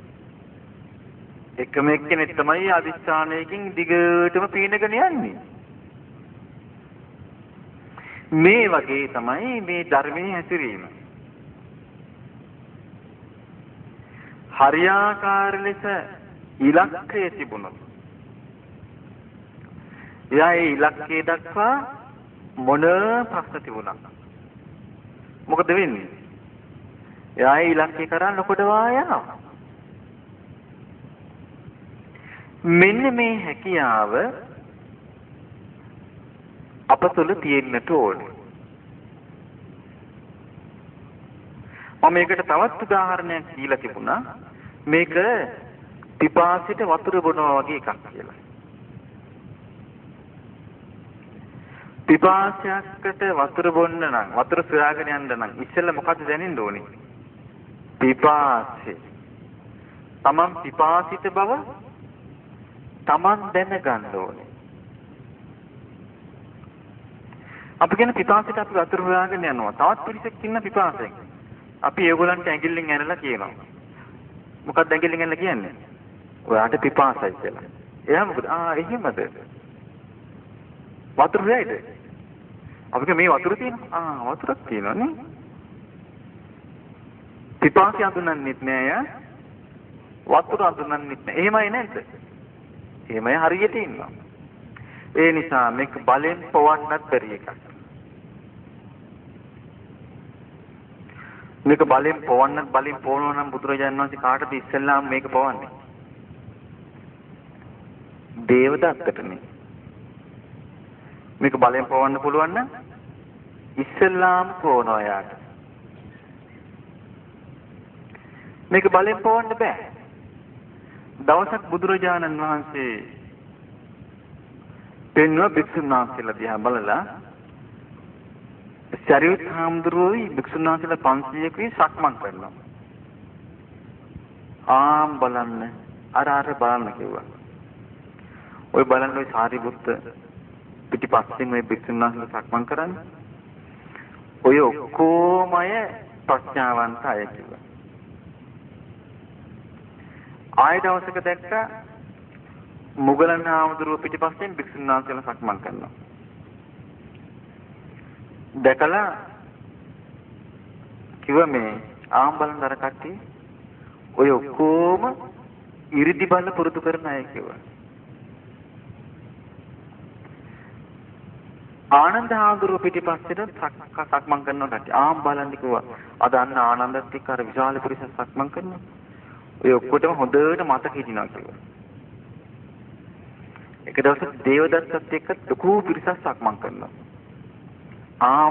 එකම එක්කෙනෙක් තමයි අදිස්ථානයකින් දිගටම පීනගෙන යන්නේ. මේ වගේ තමයි මේ ධර්මයේ හැසිරීම. හරියාකාර ලෙස ඉලක්කය තිබුණොත් එයා ඒ ඉලක්කය දක්වා මොන ප්‍රශ්න තිබුණා. මොකද වෙන්නේ? එයා ඒ ඉලක්කය කරා නොකොඩවා යනවා. මෙන්න මේ හැකියාව අප තුළ තියෙන්නට ඕනේ. මම මේකට තවත් උදාහරණයක් දීලා තිබුණා. මේක පිපාසිත වතුර බොනවා වගේ එකක් කියලා. පිපාසයකට වතුර බොන්න නම් වතුර සොයාගෙන යන්න නම් ඉස්සෙල්ලා මොකද්ද දැනෙන්න ඕනේ? පිපාසය. තමන් පිපාසිත බව තමන් දැනගන්න ඕනේ. අපි කියන පිපාසිත අපි වතුර හොයාගෙන යනවා. තවත් පිරිසක් ඉන්න පිපාසයෙන්. අපි ඒගොල්ලන්ට ඇඟිල්ලෙන් ඇනලා කියනවා. මොකක්ද ඇඟිල්ලෙන් ඇනලා කියන්නේ? ඔයාට පිපාසයි කියලා. එයා මොකද? එහෙමද? වතුර හොයයිද? අපි මේ වතුර තියෙනවා. වතුරක් තියෙනවා නේ. පිපාසය අඳුනන්නෙත් නෑ යා. වතුර අඳුනන්නෙත් නෑ. එහෙමයි නේද? එහෙමයි හරියට ඉන්නවා. ඒ නිසා මේක බලෙන් පවන්නත් බැරි එකක්. මේක බලෙන් පවන්නත් බලෙන් පවනවා නම් බුදුරජාණන් වහන්සේ කාටද ඉස්සෙල්ලාම මේක පවන්නේ? දේවදත්තටනේ. මේක බලෙන් පවන්න පුළුවන් නම් ඉස්සෙල්ලාම පවනවා යාට. මේක බලෙන් පවන්න බෑ. දවසක් බුදුරජාණන් වහන්සේ පෙන්වුවා භික්ෂුන් වහන්සේලා දිහා බලලා සරියුත් හාමුදුරුවෝයි භික්ෂුන් වහන්සේලා 500කුයි සක්මන් කරනවා. බලන්න අර බලන්න කිව්වා. ඔය බලන්න ඔය සාරිපුත්ත පිටිපස්සෙන් ඔය භික්ෂුන් වහන්සේලා සක්මන් කරන්නේ. ඔය ඔක්කොම අය ප්‍රඥාවන්ත අය කිව්වා. ආය දවසක දැක්කා මුගලන් හාමුදුරුවෝ පිටිපස්සෙන් භික්ෂුන් වහන්සේලා සක්මන් කරනවා. දැකලා කිව්වා මේ බලන් අර කට්ටිය ඔය ඔක්කොම ඉරිදි බල පුරුදු කරන අය කිව්වා. ආනන්ද හාමුදුරුවෝ පිටිපස්සෙන් සක්මන් කරනවා කට්ටිය. බලන්න කිව්වා. අද අන්න ආනන්දත් එක්ක අර විශාල පිරිසක් සක්මන් කරනවා. ඔය ඔක්කොටම හොඳට මතක හිටිනවා කිව්වා. එක දවසක් දේවදත්තත් එක්ක ලොකු පිරිසක් සක්මන් කරනවා.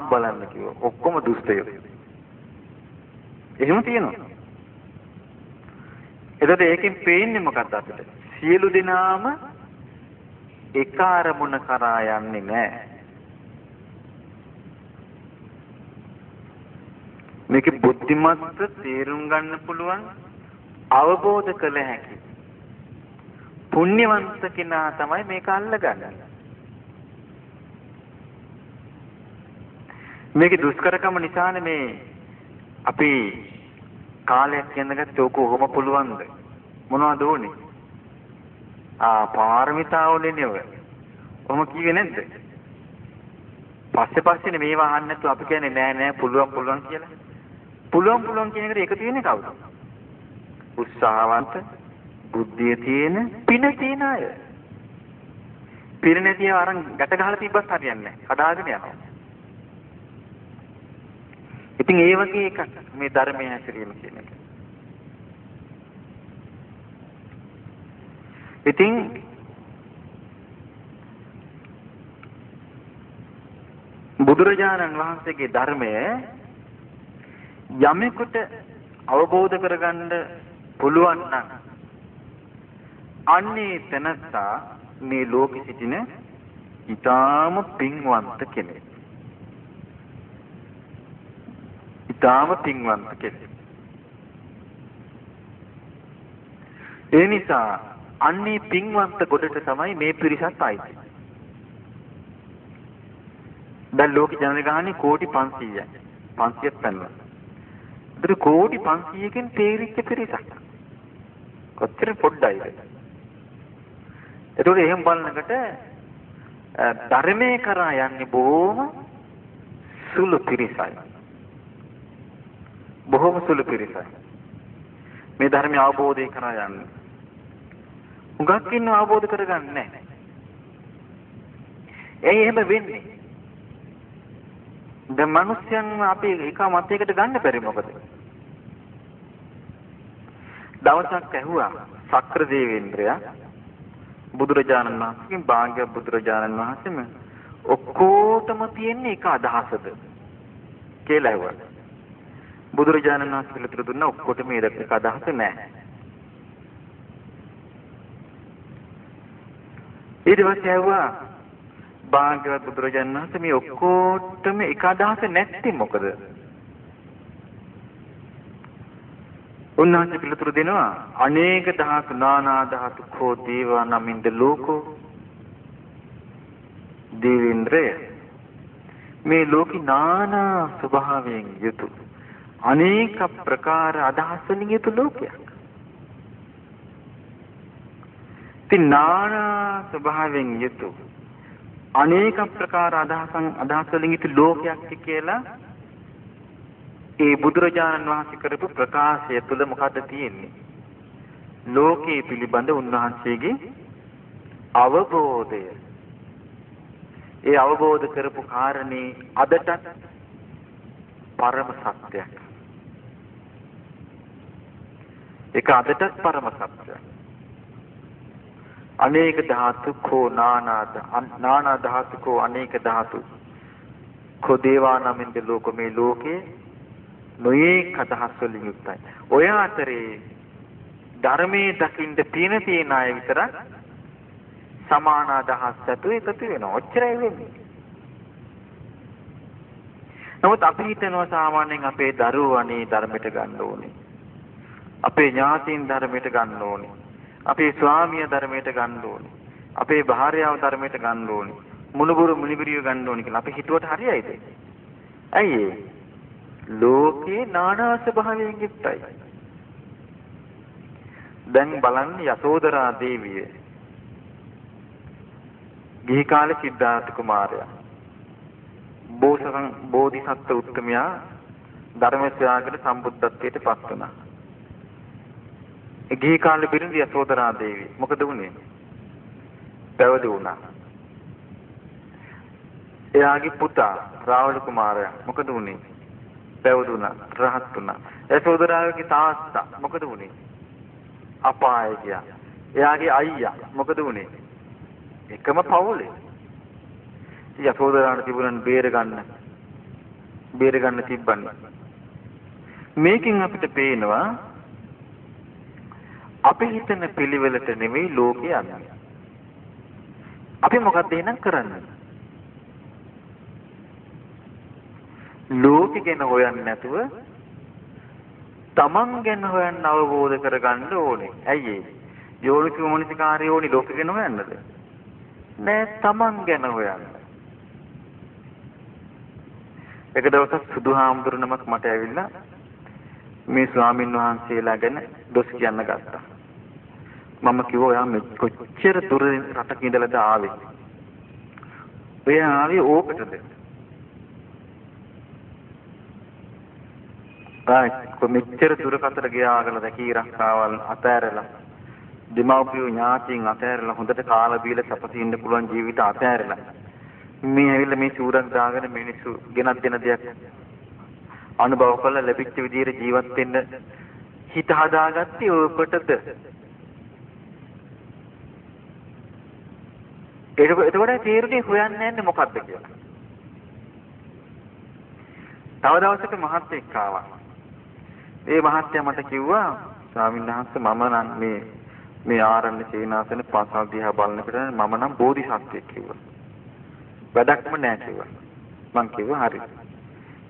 බලන්න කිව්වා. ඔක්කොම දුෂ්ටයෝ. එහෙම තියෙනවා. එතකොට ඒකෙන් පේන්නේ මොකක්ද අපිට? සියලු දෙනාම එක අරමුණ කරා යන්නේ නැහැ. මේක බුද්ධිමත්ව තේරුම් ගන්න පුළුවන් අවබෝධ කළ හැකි පුණ්‍යවන්ත කෙනා තමයි මේක අල්ලගන්නේ. මේකේ දුෂ්කරකම නිසානේ මේ අපි කාලයක් යනකට ඕක කොහොම පුළුවන්ද? මොනවද ඕනේ? පාරමිතාවනේ නෙව. කොහොම කිව්වේ නැද්ද? පස්සේ මේවා අහන්න නැතුව අපි කියන්නේ නෑ පුළුවන් කියලා. පුළුවන් කියන එකට එකතු වෙන්නේ කවුද? උත්සාහවන්ත, බුද්ධිය තියෙන, පින තියෙන අය. පින නැතිව අරන් ගැට ගහලා තිබ්බත් හරියන්නේ නැහැ. කඩාගෙන යනවා. ඉතින් ඒ වගේ එකක් මේ ධර්මයේ හැසිරීම කියන එක. ඉතින් බුදුරජාණන් වහන්සේගේ ධර්මය යමෙකුට අවබෝධ කරගන්න පුළුවන් නම් අන්නේ තැනත්තා මේ ලෝකෙ සිටින ඊටාම පින්වන්ත කෙනෙක්. ඊටාම පින්වන්ත කෙනෙක්. ඒ නිසා අන්නේ පින්වන්ත කොටට තමයි මේ පිරිසත් ආйти. දැන් ලෝක ජනගහනේ කෝටි 500යි. 500ක් පැනලා. ඒතර කෝටි 500කින් තේරිච්ච පිරිසක්. කොච්චර පොඩ්ඩයිද? ඒතකොට එහෙම බලනකොට ධර්මයේ කරා යන්නේ බොහොම සුළු පිරිසයි. බොහොම සුළු පිරිසයි. මේ ධර්මය අවබෝධය කරා යන්නේ. උගක් ඉන්න අවබෝධ කරගන්නේ නැහැ. ඇයි එහෙම වෙන්නේ? දැන් මිනිස්යන් අපි එක මතයකට ගන්න බැරි මොකද? දවසක් ඇහුවා සක්‍ර දේවේන්ද්‍රයා බුදුරජාණන් වහන්සේගෙන් භාග්‍ය බුදුරජාණන් වහන්සේම ඔක්කොටම තියෙන එක අදහසද කියලා ඇහුවා. බුදුරජාණන් වහන්සේ පිළිතුරු දුන්නා ඔක්කොටම ඒක අදහස නැහැ. ඊට පස්සේ ඇහුවා භාග්‍යවත් බුදුරජාණන් වහන්සේ මේ ඔක්කොටම එක අදහස නැත්තේ මොකද? උන්වහන්සේ පිළිතුරු දෙනවා අනේක ධාතු නානා ධාතු කෝ දේවා නමින්ද ලෝකෝ දේවේන්ද්‍රය මේ ලෝකේ නානා ස්වභාවයෙන් යුතු අනේක ප්‍රකාර අදහස් වලින් යුතු ලෝකයක්. ඉතින් නානා ස්වභාවයෙන් යුතු අනේක ප්‍රකාර අදහස් වලින් යුතු ලෝකයක් කියලා ඒ බුදුරජාණන් වහන්සේ කරපු ප්‍රකාශය තුළ මොකද්ද තියෙන්නේ? ලෝකයේ පිළිබඳ උන්වහන්සේගේ අවබෝධය. ඒ අවබෝධ කරපු කාරණේ අදටත් පරම සත්‍යයක්. ඒක අදටත් පරම සත්‍යයක්. අනේක ධාතු කෝ නානා ධාතු කෝ අනේක ධාතු කෝ දේවා නමින්ද ලෝක මේ ලෝකේ නොයේක අදහස් වලින් යුක්තයි. ඔය අතරේ ධර්මයේ දකින්න තියෙන අය විතරක් සමාන අදහස් ඇතුව එකතු වෙනවා. ඔච්චරයි වෙන්නේ. නමුත් අපි හිතනවා සාමාන්‍යයෙන් අපේ දරුවෝ අනේ ධර්මයට ගන්න ඕනේ. අපේ ඥාතීන් ධර්මයට ගන්න ඕනේ. අපේ ස්වාමියා ධර්මයට ගන්න ඕනේ. අපේ භාර්යාව ධර්මයට ගන්න ඕනේ. මුණුබුරු මුනිබිරිය ගන්න ඕනේ කියලා අපි හිතුවට හරියයිද? ඇයි ඒ? ලෝකේ නානා ස්වභාවයෙන් යුක්තයි. දැන් බලන්න යසෝදරා දේවිය. ගිහි කාලේ සිද්ධාර්ථ කුමාරයා. බෝධිසත්ව උත්තමයා ධර්ම ශ්‍රාවකට සම්බුද්ධත්වයට පත් වුණා. ඒ ගිහි කාලේ බිරිඳ යසෝදරා දේවිය මොකද වුනේ? පැවිදි වුණා. එයාගේ පුතා රාහුල කුමාරයා මොකද වුනේ? පැවිදි වුණා, රහත් වුණා. යසෝදරාගේ තාත්තා මොකද වුනේ? අපාය ගියා. එයාගේ අයියා මොකද වුනේ? එකම පවුලේ. යසෝදරාට තිබුණන් බේර ගන්න තිබ්බන්නේ. මේකෙන් අපිට පේනවා අපි හිතන පිළිවෙලට නෙමෙයි ලෝකේ යන්නේ. අපි මොකක්ද එහෙනම් කරන්නේ? ලෝකෙ ගැන හොයන්නේ නැතුව තමන් ගැන හොයන්න අවබෝධ කරගන්න ඕනේ. ඇයි ඒ? යෝනිසෝ මනසිකාරය ඕනේ ලෝකෙ ගැන හොයන්නද? නෑ, තමන් ගැන හොයන්න. එක දවසක් සුදුහාමුදුරු නමක් මට ඇවිල්ලා මේ ස්වාමින් වහන්සේලා ගැන දොස් කියන්න ගත්තා. මම කිව්වා ඔයා කොච්චර දුර රටක ඉඳලාද ආවේ? ඔය ආවේ ඕකටද? මෙච්චර දුරකට ගියා කියලා කීරක්කාවල් අතෑරලා දෙමව්පියෝ ඥාතීන් අතෑරලා හොඳට කාලා බීලා සපතින්න පුළුවන් ජීවිත අතෑරලා මේ ඇවිල්ලා මේ සූරක් දාගෙන මිනිස්සු ගෙනත් දෙන දෙයක් අනුභව කරලා ලැබිච්ච විදිහට ජීවත් වෙන්න හිත හදාගත්තේ ඔයකටද? එතකොට තේරුනේ හොයන්නේ නැන්නේ මොකද්ද කියලා. තව දවසක මහත්තයෙක් ආවා. ඒ මහත්තයා මට කිව්වා ස්වාමීන් වහන්සේ මම නම් මේ ආරණ්‍ය සේනාසන පාසල් දිහා බලනකොට මම නම් බෝධිසත්වෙක් කිව්වා. වැඩක්ම නැහැ කිව්වා. මං කිව්වා හරි.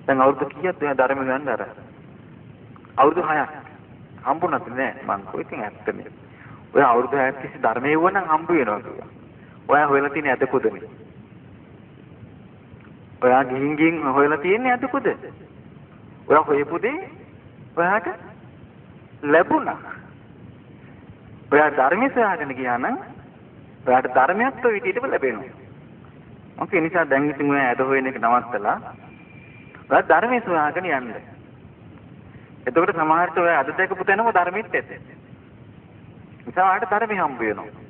දැන් අවුරුදු කීයක්ද ඔයා ධර්ම ගන්න අර? අවුරුදු 6ක්. හම්බුණාද නෑ? මං කොයිතින් ඇත්තනේ. ඔය අවුරුදු 6ක් තිස්සේ ධර්මයේ වුණා නම් හම්බ වෙනවා කිව්වා. ඔයා හොයලා තියෙන ඇදකුදනේ. ඔයා ගිහින් හොයලා තියෙන්නේ ඇදකුද? ඔයා හොයපු දේ ඔයාට ලැබුණා. ඔයා ධර්මයේ සොයාගෙන ගියා නම් ඔයාට ධර්මයක් ඔය විදිහටම ලැබෙනවා. ඔකේ නිසා දැන් ඉතින් ඔයා ඇද හොයන එක නවත්තලා ඔයා ධර්මයේ සොයාගෙන යන්න. එතකොට සමහරට ඔයා අද දැකපු තැනම ධර්මෙත් ඇත. නිසා ඔයාට ධර්මය හම්බ වෙනවා.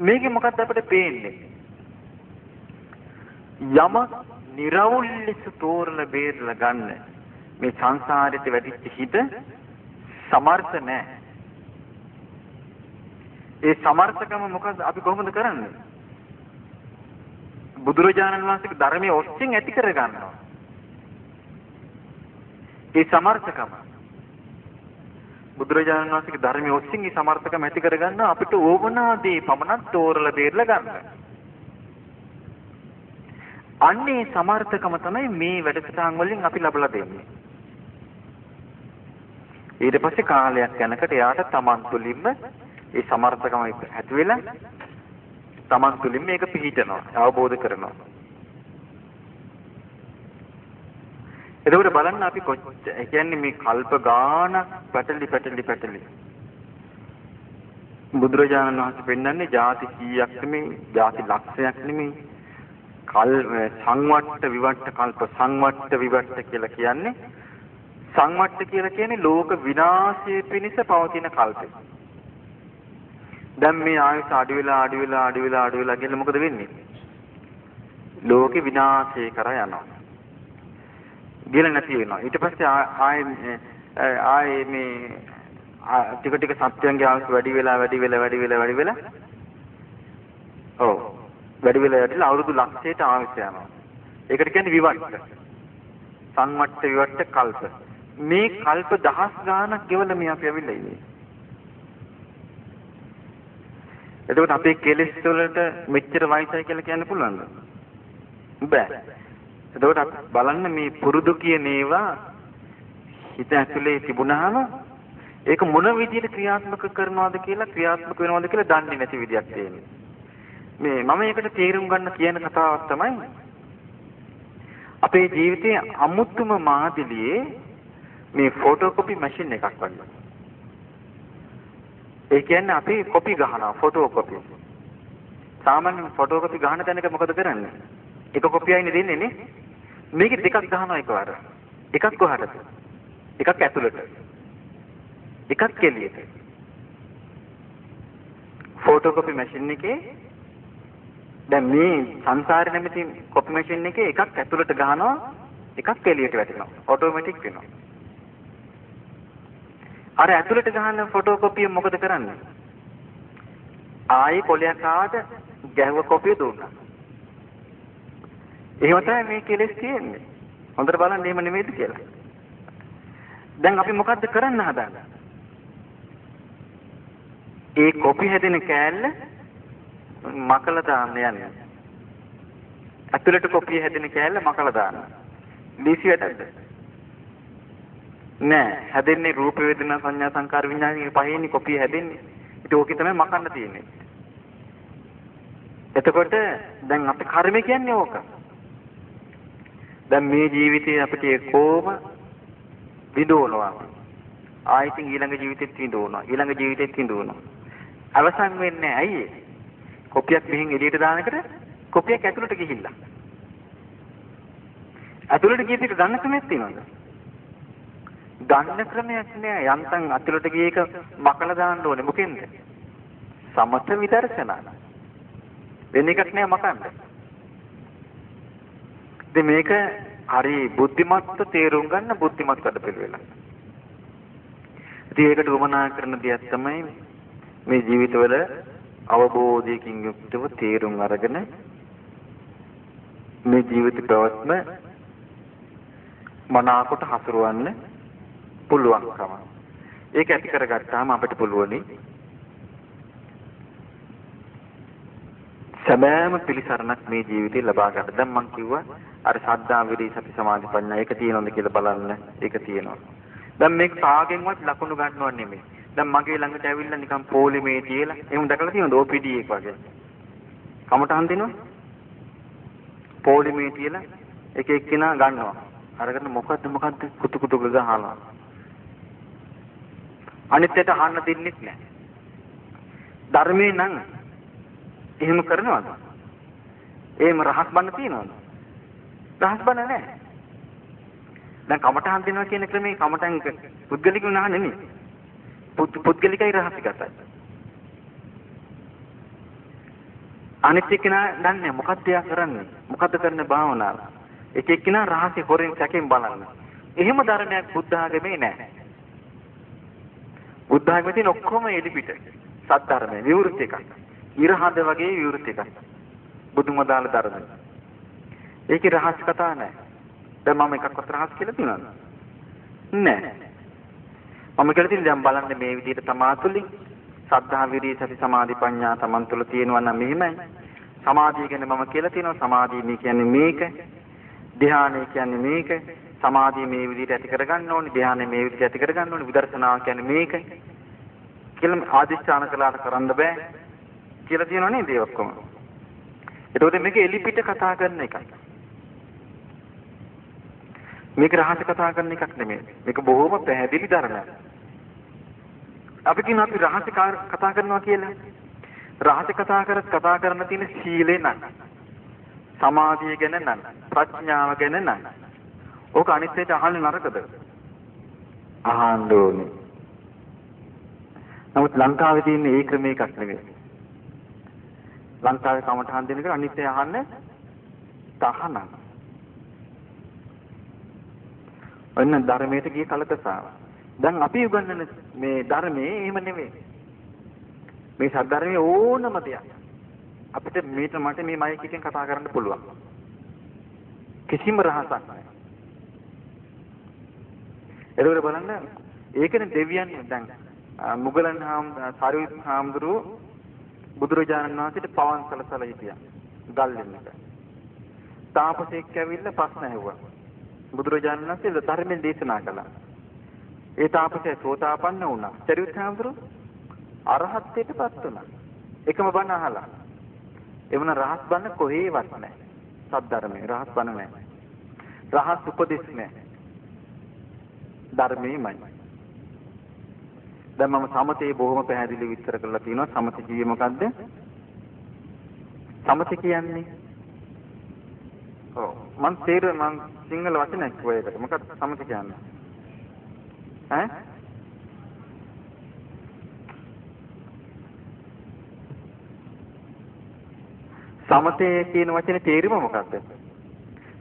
මේකෙන් මොකක්ද අපිට පේන්නේ? යම නිර්වුල් ලෙස තෝරලා බේරලා ගන්න මේ සංසාරෙට වැටිච්ච හිත සමර්ථ නැහැ. ඒ සමර්ථකම මොකද අපි කොහොමද කරන්නේ? බුදුරජාණන් වහන්සේගේ ධර්මයේ ඔස්සින් ඇති කර ගන්නවා. ඒ සමර්ථකම බුදුරජාණන් වහන්සේගේ ධර්මයේ ඔස්සින් ඒ සමර්ථකම ඇති කර ගන්න අපිට ඕවනාදී පමණක් තෝරලා බේරලා ගන්න. අන්නේ සමර්ථකම තමයි මේ වැඩසටහන් වලින් අපි ලබලා දෙන්නේ. ඊට පස්සේ කාලයක් යනකොට එයාට තමන් තුළින්ම ඒ සමර්ථකම ඇති වෙලා තමන් තුළින් මේක පිළිහිටනවා, අවබෝධ කරනවා. එතකොට බලන්න අපි කියන්නේ මේ කල්ප ගානක් පැටලි බුදුරජාණන් වහන්සේ පෙන්වන්නේ ಜಾති 100ක් නෙමෙයි, ಜಾති ලක්ෂයක් නෙමෙයි. සංවට්ට විවට්ට කල්ප සංවට්ට විවට්ට කියලා කියන්නේ සංවට්ට කියලා කියන්නේ ලෝක විනාශය පිණිස පවතින කල්පය. දැන් මේ ආයුෂ අඩු වෙලා ගිහලා මොකද වෙන්නේ? ලෝක විනාශය කරා යනවා. ගිල නැති වෙනවා. ඊට පස්සේ ආයේ මේ ටික ටික සත්‍යයන්ගේ ආයුෂ වැඩි වෙලා අවුරුදු ලක්ෂයට ආයුෂ යනවා. ඒකට කියන්නේ විවට්ට. සංවට්ට විවට්ට කල්ප. මේ කල්ප දහස් ගාණක් ගෙවලා මේ අපි ඇවිල්ලා ඉන්නේ. එතකොට අපේ කෙලෙස් වලට මෙච්චර වයසයි කියලා කියන්න පුළුවන්ද? බෑ. එතකොට බලන්න මේ පුරුදු කියන ඒවා හිත ඇතුලේ තිබුණාම ඒක මොන විදිහට ක්‍රියාත්මක කරනවද කියලා දන්නේ නැති විදියක් තියෙනවා. මේ මම ඒකට තේරුම් ගන්න කියන කතාවක් තමයි අපේ ජීවිතයේ අමුතුම මාදිලියේ මේ ෆොටෝකොපි මැෂින් එකක් වගේ. ඒ කියන්නේ අපි කොපි ගහනවා ෆොටෝකොපි. සාමාන්‍ය ෆොටෝකොපි ගහන තැනක මොකද කරන්නේ? එක කොපියයිනේ දෙන්නේ නේ. මේක දෙකක් ගහනවා එකවර. එකක් කොහටද? එකක් ඇතුළට. එකක් එළියට. ෆොටෝකොපි මැෂින් එකේ දැන් මේ සංසාරේ නැමැති කොපි මැෂින් එකේ එකක් ඇතුළට ගහනවා එකක් එළියට වැටෙනවා. ඔටෝමැටික් වෙනවා. අර ඇතුළට ගහන ෆොටෝකොපිය මොකද කරන්නේ? ආයේ කොලයක් ආවට ගැහුව කොපිය දුන්නා. එහෙම තමයි මේ කෙලෙස් තියෙන්නේ. හොඳට බලන්න එහෙම නෙමෙයිද කියලා. දැන් අපි මොකද්ද කරන්න හදන්නේ? ඒ කොපි හැදෙන කෑල්ල මකලා දාන්න යන්නේ. ඇතුළට කොපිය හැදෙන කෑල්ල මකලා දාන්න. දීසි වැඩද? නෑ. හැදෙන්නේ රූප වේදනා සංඥා සංකාර විඥාන පහේනේ කොපිය හැදෙන්නේ. ඒක ඕකේ තමයි මකන්න තියෙන්නේ. එතකොට දැන් අපේ කර්මය කියන්නේ ඕක. දැන් මේ ජීවිතේ අපිට කොහොම විඳවනවා. ආයිතින් ඊළඟ ජීවිතෙත් විඳවනවා. අවසන් වෙන්නේ ඇයි? කොපියක් මෙහෙන් එළියට දානකොට කොපියක් ඇතුළට ගිහිල්ලා. ඇතුළට ගිය පිට ගන්න ක්‍රමයක් තියෙනවද? ගන්න ක්‍රමයක් නෑ. යන්තම් ඇතුළට ගිය එක මකලා දාන්න ඕනේ. මොකෙන්ද? සමත විදර්ශනා. වෙන එකක් නෑ මකන්න. ඉතින් මේක හරි බුද්ධිමත්ව තේරුම් ගන්න බුද්ධිමත් වැඩපිළිවෙල. ඉතින් ඒකට උවමනා කරන දෙයක් තමයි මේ ජීවිතවල අවබෝධයකින් යුක්තව තේරුම් අරගෙන මේ ජීවිත පැවැත්ම මනාකොට හසුරවන්න පුළුවන්කම. ඒක ඇති කරගත්තාම අපිට පුළුවනි සෑම පිළිසරණක් මේ ජීවිතේ ලබා ගන්න. දැන් මම කිව්වා අර සද්ධා විරි සති සමාධි ප්‍රඥා ඒක තියෙනවද කියලා බලන්න. ඒක තියෙනවා. දැන් මේක කාගෙන්වත් ලකුණු ගන්නව නෙමෙයි. දැන් මගේ ළඟට ඇවිල්ලා නිකන් පොලිමේ තියලා එහෙම දැකලා තියෙනවද OPD එක වගේ. කමටහන් දෙනවා. පොලිමේ තියලා එක එක්කිනා ගන්නවා. අරගෙන මොකද්ද කුතු කුතු ගහනවා. අනිත්යට අහන්න දෙන්නේ නැහැ. ධර්මේ නම් එහෙම කරනවද? එහෙම රහස් බන්න තියනවද? රහස් බන්න නැහැ. දැන් කමටහන් දෙනවා කියන ක්‍රමේ කමටහන් පුද්ගලිකව නහ නෙමෙයි. පුද්ගලිකයි රහසිගතයි. අනිත් එක්කෙනා දන්නේ මොකක්ද එයා කරන්නේ? මොකද්ද කරන භාවනාව? එක එක්කෙනා රහසේ හොරෙන් සැකෙන් බලන්න. එහෙම ධර්මයක් බුද්ධ ආගමේ නැහැ. බුද්ධ ආගමේ තියෙන ඔක්කොම එලිපිට. සත් ධර්මයේ විවෘත එකක්. ඉරහඳ වගේ විවෘත එකක්. බුදුන් වදාළ ධර්මය. ඒකේ රහස් කතා නැහැ. දැන් මම එකක්වත් රහස් කියලා තියනවද? නැහැ. මම කියලා තියෙන දැන් බලන්න මේ විදිහට තමාතුලින් සද්ධා විරිය සති සමාධි ප්‍රඥා තමන් තුළ තියෙනවා නම් මෙහෙමයි. සමාධිය කියන්නේ මම කියලා තියෙනවා. සමාධිය මේ කියන්නේ මේක. ධ්‍යානය කියන්නේ මේක. සමාධිය මේ විදිහට ඇති කරගන්න ඕනේ. ධ්‍යානය මේ විදිහට ඇති කරගන්න ඕනේ. විදර්ශනාව කියන්නේ මේක. කියලා ආදිස්ථාන කළාට කරන්න බෑ. කියලා තියෙනවා නේද ඒ ඔක්කොම. ඒකෝද මේක එලිපිට කතා කරන එකක්. මේක රහස කතා කරන එකක් නෙමෙයි. මේක බොහොම පැහැදිලි ධර්මයක්. අපි කියන අපි රහස කතා කරනවා කියලා. රහස කතා කරන තියෙන සීලේ නම් සමාධිය ගැන නම් ප්‍රඥාව ගැන නම් ඕක අනිත්‍යයට අහන්නේ නරකද? අහන්න ඕනේ. නමුත් ලංකාවේ තියෙන ඒ ක්‍රම එකක් නෙවෙයි. ලංකාවේ කමටහන් දෙන එක අනිත්‍ය අහන්නේ තහනම්. ඔන්න ධර්මයට ගිය කලකසාව. දැන් අපි උගන්වන මේ ධර්මයේ එහෙම නෙවෙයි. මේ සද්ධර්මයේ ඕනම දෙයක් අපිට මට මේ මයික් එකෙන් කතා කරන්න පුළුවන්. කිසිම රහසක් නැහැ. ඒකවල බලන්න ඒකනේ දෙවියන් දැන් මුගලන් සාරිපුත් හාමුදුරුවෝ බුදුරජාණන් වහන්සේට පවන් සලසලා හිටියා. ගල්ලෙන්නක. තාපසෙක් ඇවිල්ලා ප්‍රශ්න ඇහුවා. බුදුරජාණන් වහන්සේ ධර්මයෙන් දේශනා කළා. ඒ තාපසයා සෝතාපන්න වුණා. සාරිපුත් හාමුදුරුවෝ අරහත්ත්වයටපත් වුණා. එකම බණ අහලා. එවන රහස් බණ කොහේවත් නැහැ. සද්ධර්මයේ රහස් බණ නැහැ. රහස් උපදෙස් නැහැ. ධර්මයේමයි. දැන් මම සමතේ බොහොම පැහැදිලි විස්තර කරලා තියෙනවා. සමත කියේ මොකද්ද? සමත කියන්නේ මම සිංහල වචනයක් කිව්වා ඒකට. මොකක්ද සමත කියන්නේ? ඈ? සමතේ කියන වචනේ තේරුම මොකක්ද?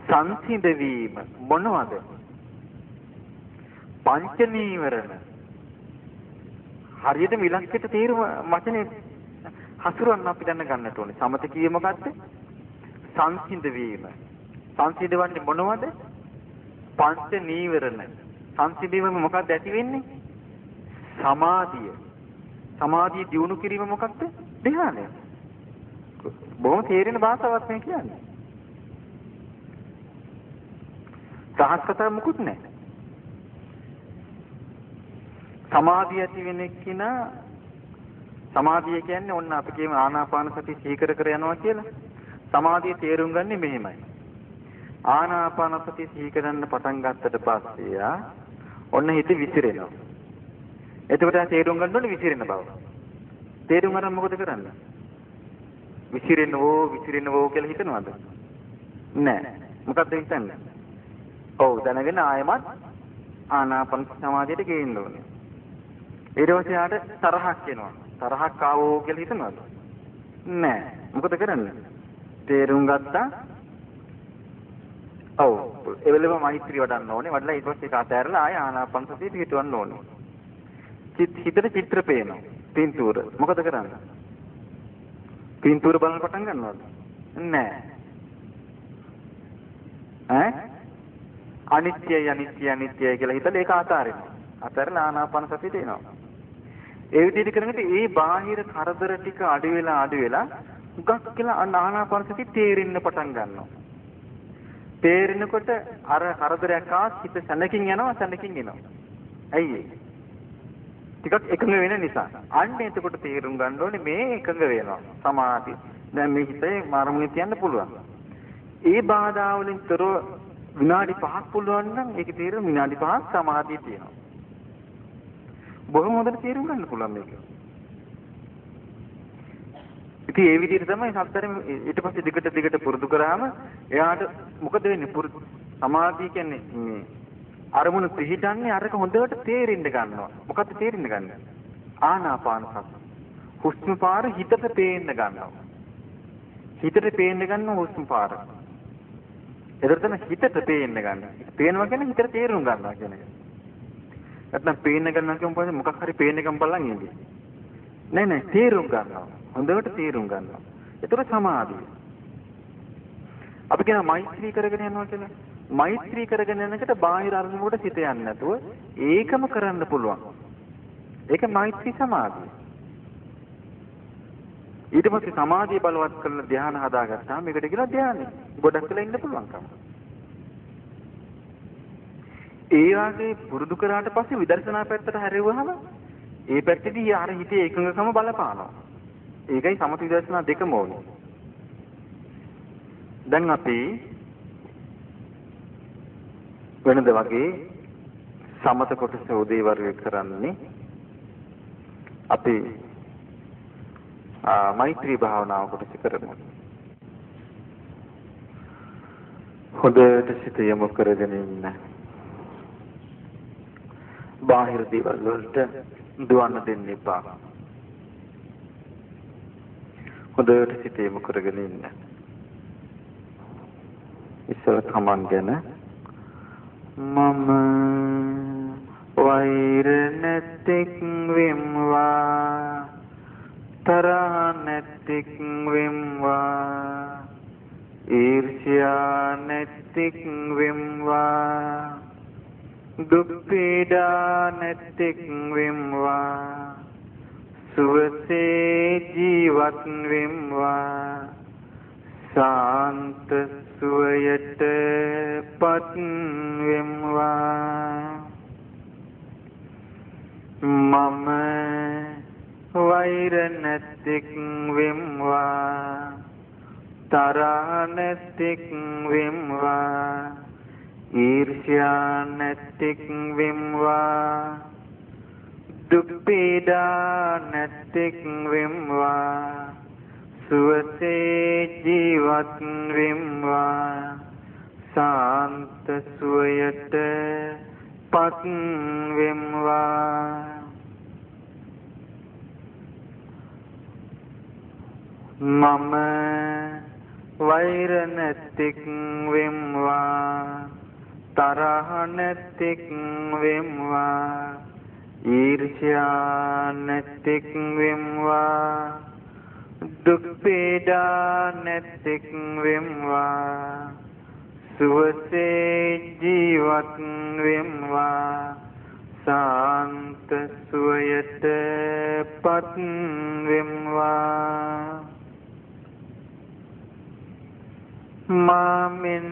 සංසිඳ වීම. මොනවද? පංච නීවරණ. හරියට මිලක්කෙට තේරුම වචනේ හසුරවන්න අපි දැන ගන්නට ඕනේ. සමත කියේ මොකක්ද? සංසිඳ වීම. සංසිඳවන්නේ මොනවද? පංච නීවරණ. සංසිඳීම මොකක්ද ඇති වෙන්නේ? සමාධිය. සමාධිය දියුණු කිරීම මොකක්ද? ධ්‍යානය. බොහොම තේරෙන භාෂාවක් මේ කියන්නේ. සහස් කතා මුකුත් නැහැ. සමාධිය ඇති වෙන එක්කිනා සමාධිය කියන්නේ ඔන්න අපි කියමු ආනාපාන සති සිහි කර යනවා කියලා. සමාධිය තේරුම් ගන්නේ මෙහෙමයි. ආනාපාන සති සිහි කරන්න පටන් ගත්තට පස්සේ ඔන්න හිත විසිරෙනවා. එතකොට තේරුම් ගන්න ඕනේ විසිරෙන බව. තේරුම් ගන්න මොකද කරන්නේ? විසිරෙනවෝ කියලා හිතනවද? නෑ. මොකද්ද හිතන්නේ? ඔව් දැනගෙන ආයමත් ආනාපාන සමාධියට ගේන්න ඕනේ. ඊට පස්සේ ආට තරහක් එනවා. තරහක් ආවෝ කියලා හිතනවද? නෑ. මොකද කරන්නේ? තේරුම් ගත්තා. ඔව් ඒ වෙලෙම මෛත්‍රී වඩන්න ඕනේ. වඩලා ඊට පස්සේ ඒක අතහැරලා ආය ආනාපාන සතිය පිටවන්න ඕනේ. හිතට චිත්‍ර පේනවා. පින්තූර. මොකද කරන්නේ? පින්තූර බලන්න පටන් ගන්නවද? නෑ. අනිත්‍යයි කියලා හිතලා ඒක අතාරිනවා. අතරලා ආනාපාන සතිය දෙනවා. ඒ විදිහට කරනකොට ඒ බාහිර කරදර ටික අඩු වෙලා උගක් කියලා ආනාපාන සතිය තේරෙන්න පටන් ගන්නවා. තේරෙනකොට අර කරදරයක් ආවත් හිත සැනකින් එනවා. ඇයි ඒ? ටිකක් එකඟ වෙන නිසා. අන්න එතකොට තේරුම් ගන්න ඕනේ මේ එකඟ වෙනවා. සමාධි. දැන් මේ හිතේ මාර්ගුණේ තියන්න පුළුවන්. ඒ බාධා වලින් තොරව විනාඩි 5ක් පුළුවන් නම් ඒකේ තේරුම විනාඩි 5ක් සමාධිය තියෙනවා. බොහොම හොඳට තේරුම් ගන්න පුළුවන් මේක. ඉතින් ඒ විදිහට තමයි සත්‍තරෙම ඊට පස්සේ දිගට පුරුදු කරාම එයාට මොකද වෙන්නේ? සමාධිය කියන්නේ මේ අරමුණු පිහිටන්නේ අරක හොඳට තේරෙන්න ගන්නවා. මොකද්ද තේරෙන්න ගන්නේ? ආනාපාන සති. හුස්ම පාර හිතට පේන්න ගන්නවා. හිතට පේන්න ගන්න හුස්ම පාර. එතන හිතට පේන්න ගන්න. පේනවා කියන්නේ හිතට තේරුම් ගන්නවා කියන එක. නැත්නම් පේන්න ගන්නවා කියමුකෝ මොකක් හරි පේන්න එකම බලන් ඉන්නේ. නෑ තේරුම් ගන්නවා. හොඳට තේරුම් ගන්නවා. ඒතර සමාධිය. අපි කියන මෛත්‍රී කරගෙන යනවා කියලා. මෛත්‍රී කරගෙන යනකොට බාහිර අරමුණකට සිත යන්නේ නැතුව ඒකම කරන්න පුළුවන්. ඒක මෛත්‍රී සමාධිය. ඊට පස්සේ සමාධිය බලවත් කරන ධ්‍යාන හදාගත්තාම මේකට කියනවා ධ්‍යානෙ. ගොඩක් වෙලා ඉන්න පුළුවන්කම. ඒ වගේ පුරුදු කරාට පස්සේ විදර්ශනා පැත්තට හැරෙවුවහම ඒ පැත්තේදී අර හිතේ එකඟකම බලපානවා. ඒකයි සමථ විදර්ශනා දෙකම ඕනේ. දැන් අපි වෙනද වගේ සමත කොටස උදේවරුේ කරන්නේ අපි මෛත්‍රී භාවනාව කොටස කරමු. හොඳට සිත යොමු කරගෙන ඉන්න. බාහිර දේවල් වලට දුවන්න දෙන්න එපා. හොඳට සිත යොමු කරගෙන ඉන්න. ඉස්සර තමන් ගැන මම වෛර නැතික් වෙම්වා තරහ නැතික් වෙම්වා ඊර්ෂ්‍යා නැතික් වෙම්වා දුක් පීඩා නැතික් වෙම්වා සුවසේ ජීවත් වෙම්වා शांत सुयट पत विम्वा मम वैरनतिक विम्वा तरानतिक विम्वा ईर्ष्यानतिक विम्वा दुःपीडानतिक विम्वा सुवसे जीवत विम्वा शांत सुयट पत विम्वा मम वैरनतिक विम्वा तरहनतिक विम्वा ईर्ष्यानतिक विम्वा दुःपीडानतिक विम्वा सुवसे जीवत विम्वा शांत सुयट पत विम्वा मामिन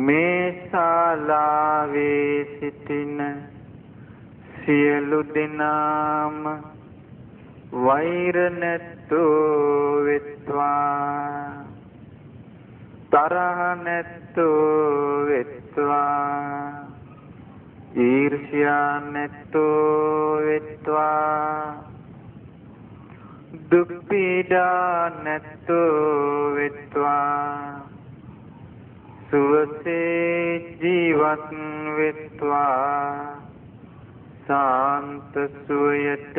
में शालावे सिटिन सियलु दिनाम वैरनतो वित्वा तरहनतो वित्वा ईर्ष्यानतो वित्वा दुःपीडानतो वित्वा सुवसे जीवत वित्वा शांत सुयट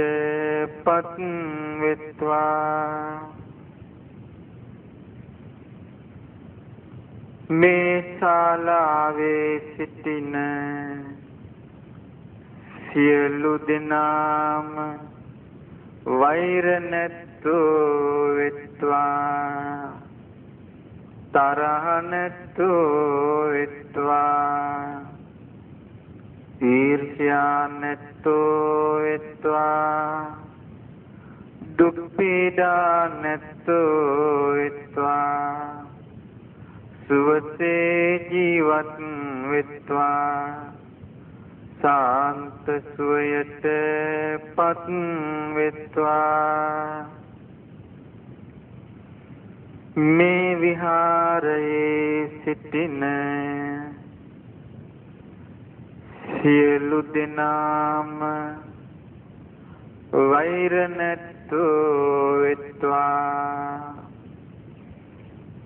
पत वित्वा මේ ශාලාවේ සිටින සියලු දෙනාම වෛර නැත්තෝ විත්වා තරහ නැත්තෝ විත්වා ඊර්ෂ්‍යා නැත්තෝ විත්වා දුක් පීඩා නැත්තෝ විත්වා सुवसे जीवत वित्वा शांत सुयट पत वित्वा में विहारे सिटिन सियलु दिनाम वैरनतो वित्वा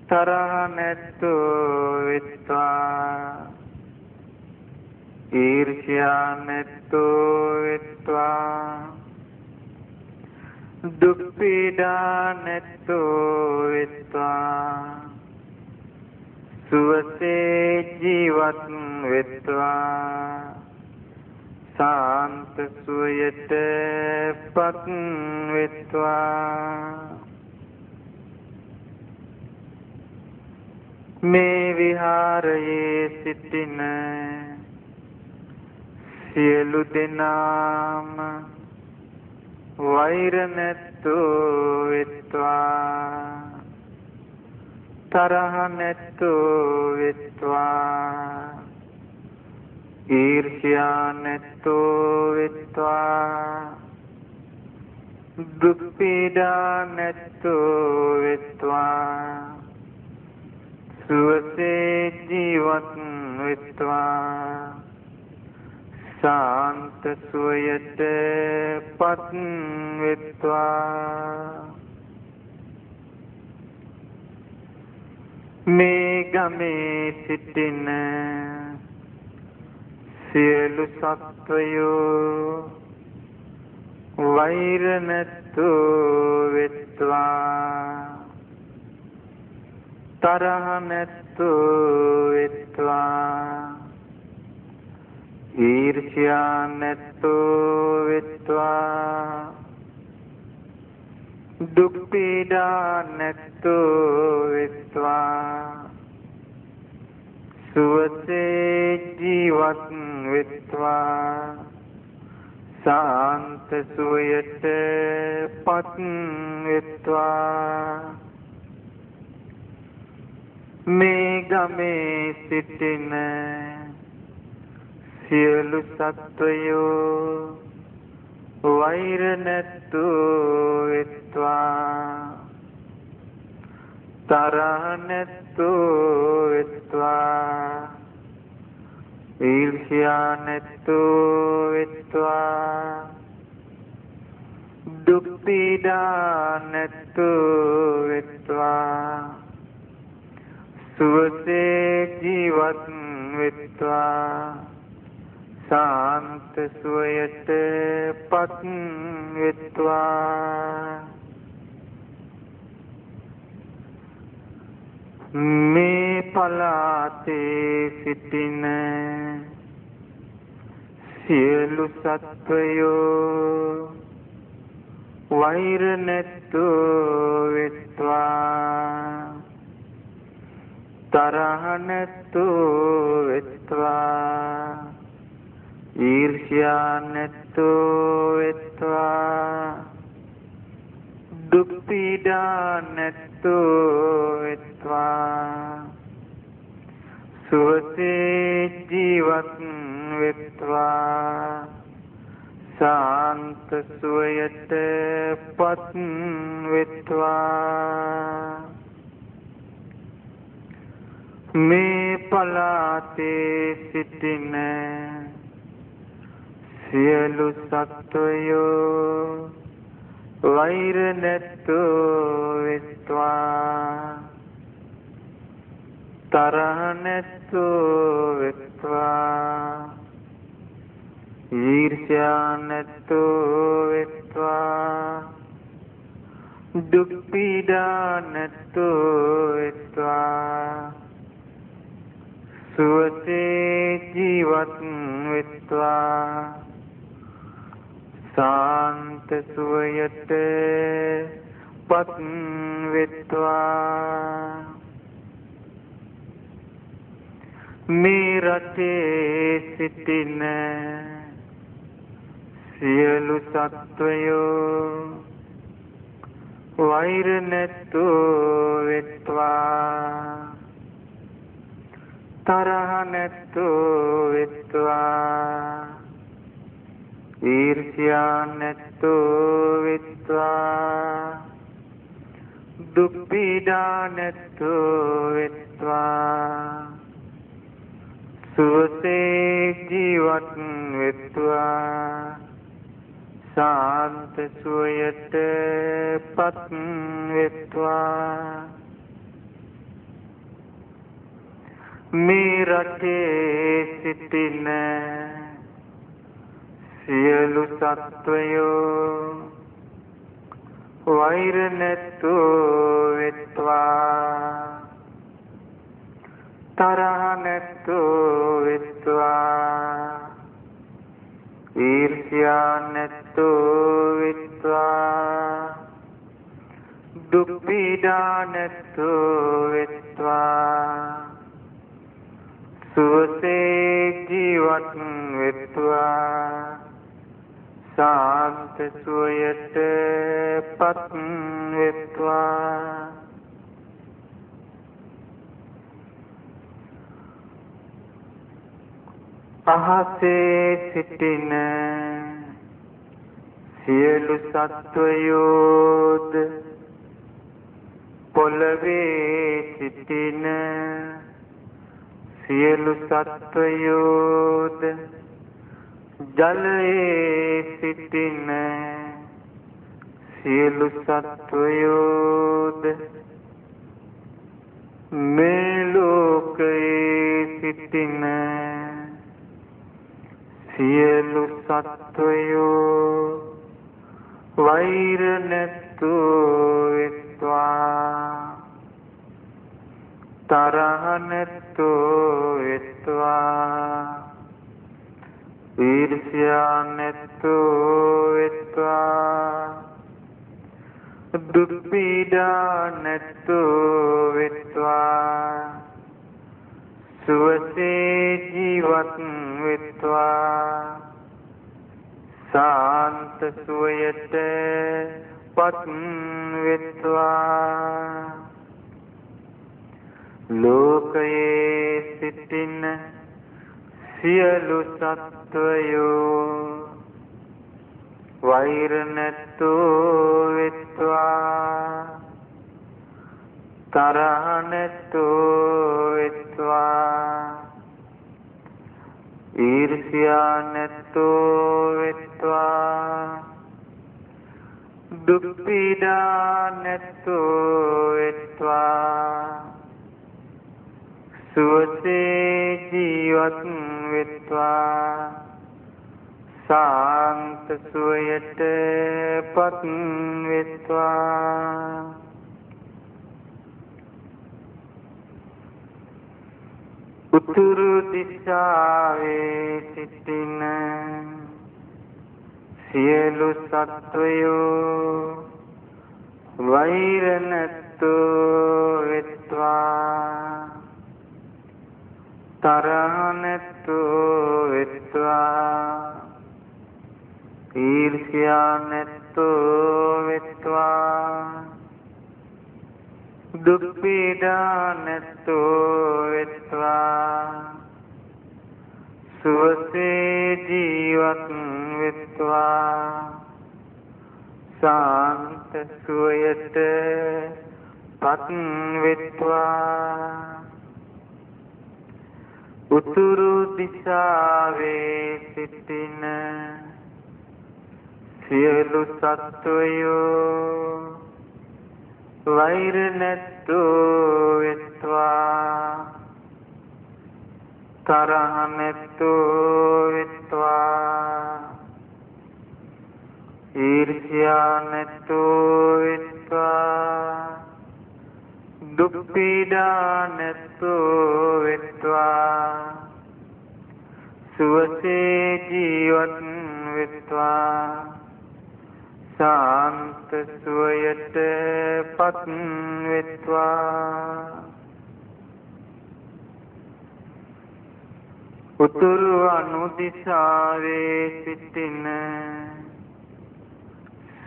तरहनतो वित्वा ईर्ष्यानतो वित्वा දුක් පීඩා නැත්තෝ වෙත්වා සුවසේ ජීවත් වෙත්වා සාන්ත සුවයට පත් වෙත්වා මේ විහාරයේ සිටින සියලු දෙනාම වෛර නැත්තෝ වෙත්වා තරහ නැත්තෝ වෙත්වා ඊර්ෂ්‍යා නැත්තෝ වෙත්වා දුක් පීඩා නැත්තෝ වෙත්වා සුවසේ ජීවත් වෙත්වා සාන්ත සුවයට පත් වෙත්වා මේ ගමේ සිටින සියලු සත්වයෝ වෛර නැත්තෝ වෙත්වා තරහ නැත්තෝ වෙත්වා ඊර්ෂ්‍යා නැත්තෝ වෙත්වා දුක් පීඩා නැත්තෝ වෙත්වා සුවසේ ජීවත් වෙත්වා සාන්ත සුවයට පත් වෙත්වා මේ ගමේ සිටින සියලු සත්වයෝ වෛර නැත්තෝ වෙත්වා තරහ නැත්තෝ වෙත්වා ඊර්ෂ්‍යා නැත්තෝ වෙත්වා දුක් පීඩා නැත්තෝ වෙත්වා සුවසේ ජීවත් වෙත්වා සාන්ත සුවයට පත් වෙත්වා මේ පලාතේ සිටින සියලු සත්වයෝ වෛර නැත්තෝ වෙත්වා තරහ නැත්තෝ වෙත්වා ඊර්ෂ්‍යා නැත්තෝ වෙත්වා දුක් පීඩා නැත්තෝ වෙත්වා සුවසේ ජීවත් වෙත්වා සාන්ත සුවයට පත් වෙත්වා මේ පලාතේ සිටින සියලු සත්වයෝ වෛර නැත්තෝ වෙත්වා තරහ නැත්තෝ වෙත්වා ඊර්ෂ්‍යා නැත්තෝ වෙත්වා දුක් පීඩා නැත්තෝ වෙත්වා සුවසේ ජීවත් වෙත්වා සාන්ත සුවයට පත් වෙත්වා මේ රටේ සිටින සියලු සත්වයෝ වෛර නැත්තෝ වෙත්වා තරහ නැත්තෝ වෙත්වා ඊර්ෂ්‍යා නැත්තෝ වෙත්වා දුක් පීඩා නැත්තෝ වෙත්වා සුවසේ ජීවත් වෙත්වා සාන්ත සුවයට පත් වෙත්වා මේ රටේ සිටින සියලු සත්වයෝ වෛර නැත්තෝ වෙත්වා තරහ නැත්තෝ වෙත්වා ඊර්ෂ්‍යා නැත්තෝ වෙත්වා දුක් පීඩා නැත්තෝ වෙත්වා සුවසේ ජීවත් වෙත්වා සාන්ත සුවයට පත් වෙත්වා අහසේ සිටින සියලු සත්වයෝද පොළවේ සිටින සියලු සත්වයෝද ජලයේ සිටින සියලු සත්වයෝද මේ ලෝකයේ සිටින සියලු සත්වයෝ වෛර නැත්තෝ වෙත්වා තරහ නැත්තෝ වෙත්වා ඊර්ෂ්‍යා නැත්තෝ වෙත්වා දුක් පීඩා නැත්තෝ වෙත්වා සුවසේ ජීවත් වෙත්වා සාන්ත සුවයට පත් වෙත්වා ලෝකයේ සිටින සියලු සත්වයෝ වෛර නැත්තෝ වෙත්වා තරහ නැත්තෝ වෙත්වා ඊර්ෂ්‍යා නැත්තෝ වෙත්වා දුක් පීඩා නැත්තෝ වෙත්වා සුවසේ ජීවත් වෙත්වා සාන්ත සුවයට පත් වෙත්වා උතුරු දිශාවේ සිටින සියලු සත්වයෝ වෛර නැත්තෝ වෙත්වා තරහ නැත්තෝ වෙත්වා ඊර්ෂ්‍යා නැත්තෝ වෙත්වා දුක් පීඩා නැත්තෝ වෙත්වා සුවසේ ජීවත් වෙත්වා සාන්ත සුවයට පත් වෙත්වා උතුරු දිශාවේ සිටින සියලු සත්වයෝ වෛර නැත්තෝ වෙත්වා තරහ නැත්තෝ වෙත්වා ඊර්ෂ්‍යා නැත්තෝ වෙත්වා දුක් පීඩා නැත්තෝ වෙත්වා සුවසේ ජීවත් වෙත්වා සාන්ත සුවයට පත් වෙත්වා උතුරු අනුදිශාවේ සිටින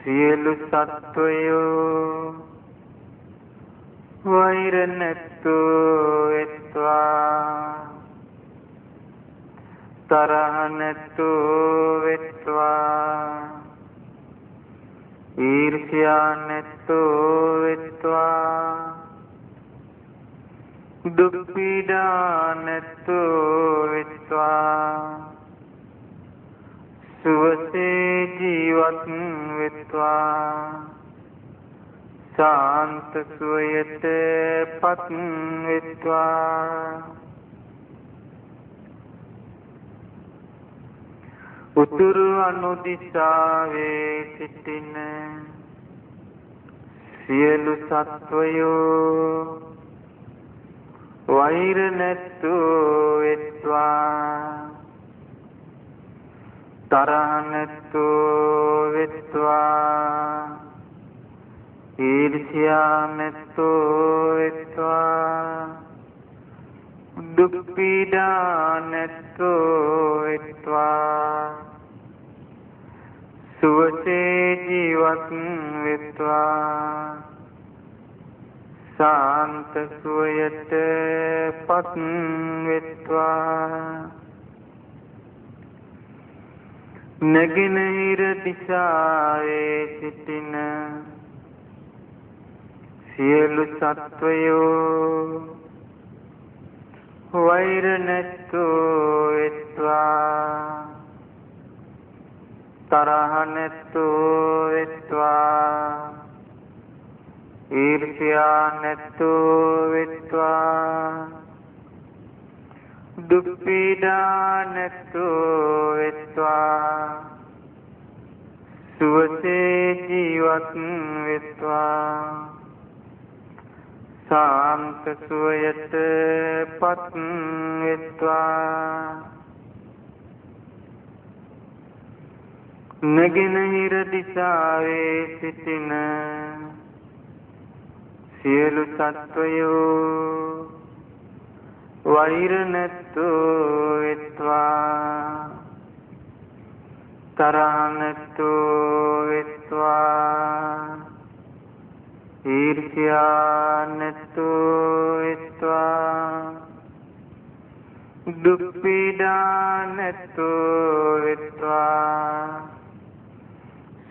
සියලු සත්වයෝ වෛර නැත්තෝ වෙත්වා තරහ නැත්තෝ වෙත්වා ඊර්ෂ්‍යා නැත්තෝ වෙත්වා දුක් පීඩා නැත්තෝ වෙත්වා සුවසේ ජීවත් වෙත්වා සාන්ත සුවයට පත් වෙත්වා උතුරු අනුදිශාවේ සිටින සියලු සත්වයෝ වෛර නැත්තු වෙත්වා තරහ නැත්තු වෙත්වා ඊර්ෂ්‍යා නැත්තු වෙත්වා දුක් පීඩා නැත්තු වෙත්වා සුවසේ ජීවත් වෙත්වා සාන්ත සුවයට පත් වෙත්වා නැගෙනහිර දිශාවේ සිටින සියලු සත්වයෝ වෛර නැත්තු වෙත්වා තරහ නැත්තු වෙත්වා ඊර්ෂ්‍යා නැත්තු වෙත්වා දුක් පීඩා නැත්තු වෙත්වා සුවසේ ජීවත් වෙත්වා සාන්ත සුවයට පත් වෙත්වා නැගෙනහිර දිශාවේ සිටින සියලු සත්වයෝ වෛර නැත්තු වෙත්වා තරහ නැත්තු වෙත්වා ඊර්ෂ්‍යා නැත්තු වෙත්වා දුක් පීඩා නැත්තු වෙත්වා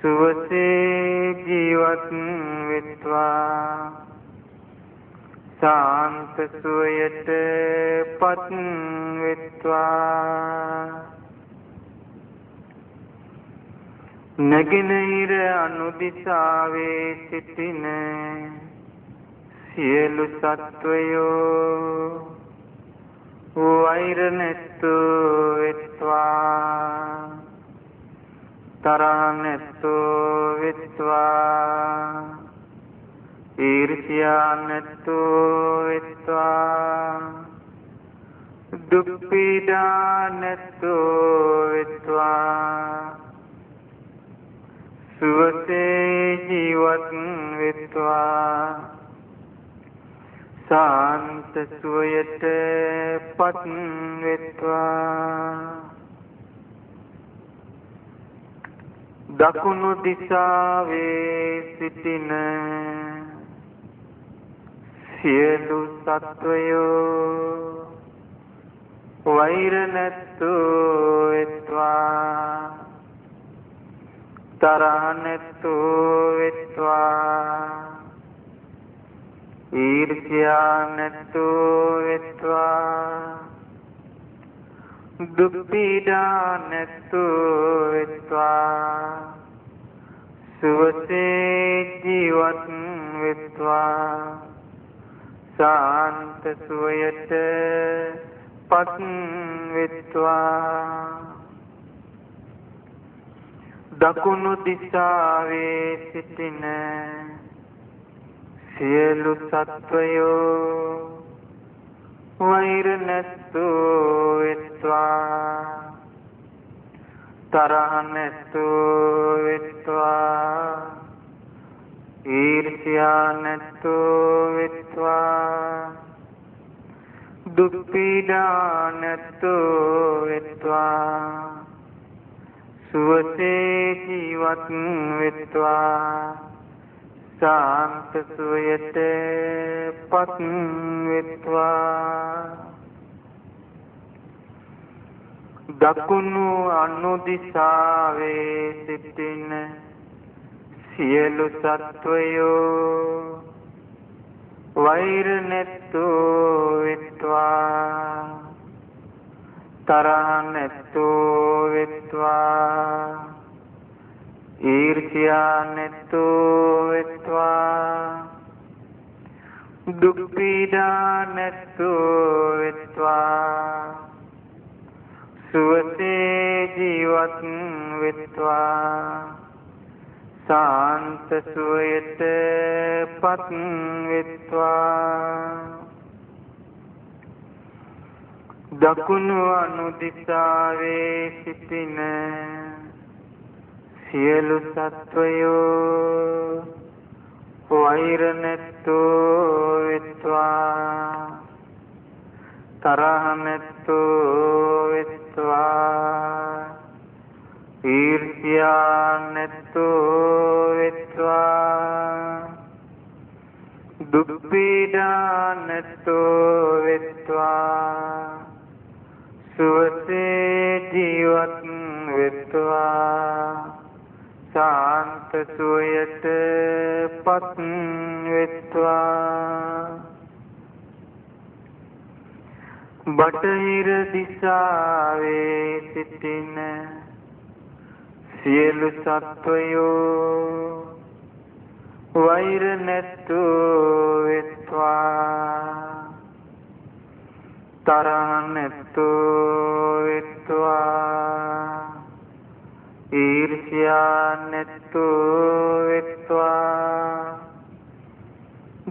සුවසේ ජීවත් වෙත්වා සාන්ත සුවයට පත් වෙත්වා නැගෙනහිර අනුදිශාවේ සිටින සියලු සත්වයෝ වෛර නැත්තු වෙත්වා තරහ නැත්තු වෙත්වා ඊර්ෂ්‍යා නැත්තු වෙත්වා දුක් පීඩා නැත්තු වෙත්වා සුවසේ ජීවත් වෙත්වා සාන්ත සුවයට පත් වෙත්වා දකුණු දිශාවේ සිටින සියලු සත්වයෝ වෛර නැත්තු වෙත්වා තරහ නැත්තු වෙත්වා ඊර්ෂ්‍යා නැත්තු වෙත්වා දුක් පීඩා නැත්තු වෙත්වා සුවසේ ජීවත් වෙත්වා සාන්ත සුවයට පත් වෙත්වා දකුණු දිශාවේ සිටින සියලු සත්වයෝ වෛර නැත්තු වෙත්වා තරහ නැත්තු වෙත්වා ඊර්ෂ්‍යා නැත්තු වෙත්වා දුක් පීඩා නැත්තු වෙත්වා සුවසේ ජීවත් වෙත්වා සාන්ත සුවයට පත් වෙත්වා දකුණු අනුදිශාවේ සිටින සියලු සත්වයෝ වෛර නැත්තු වෙත්වා තරහ නැත්තු වෙත්වා ඊර්ෂ්‍යා නැත්තු වෙත්වා දුක් පීඩා නැත්තු වෙත්වා සුවසේ ජීවත් වෙත්වා සාන්ත සාන්ත සුවයට පත් වෙත්වා. දකුණු අනුදිසාවේ සිටින සියලු සත්වයෝ වෛර නැත්තෝ වෙත්වා. තරහ නැත්තෝ වෙත්වා. ඊර්ෂ්‍යා නැත්තෝ වෙත්වා. දුක් පීඩා නැත්තෝ වෙත්වා. සුවසේ ජීවත් වෙත්වා. සාන්ත සුවයට පත් වෙත්වා. බටහිර දිසාවේ සිටින සියලු සත්වයෝ වෛර නැත්තෝ වෙත්වා. තරහ නැත්තෝ වෙත්වා. ඊර්ෂ්‍යා නැත්තෝ වෙත්වා.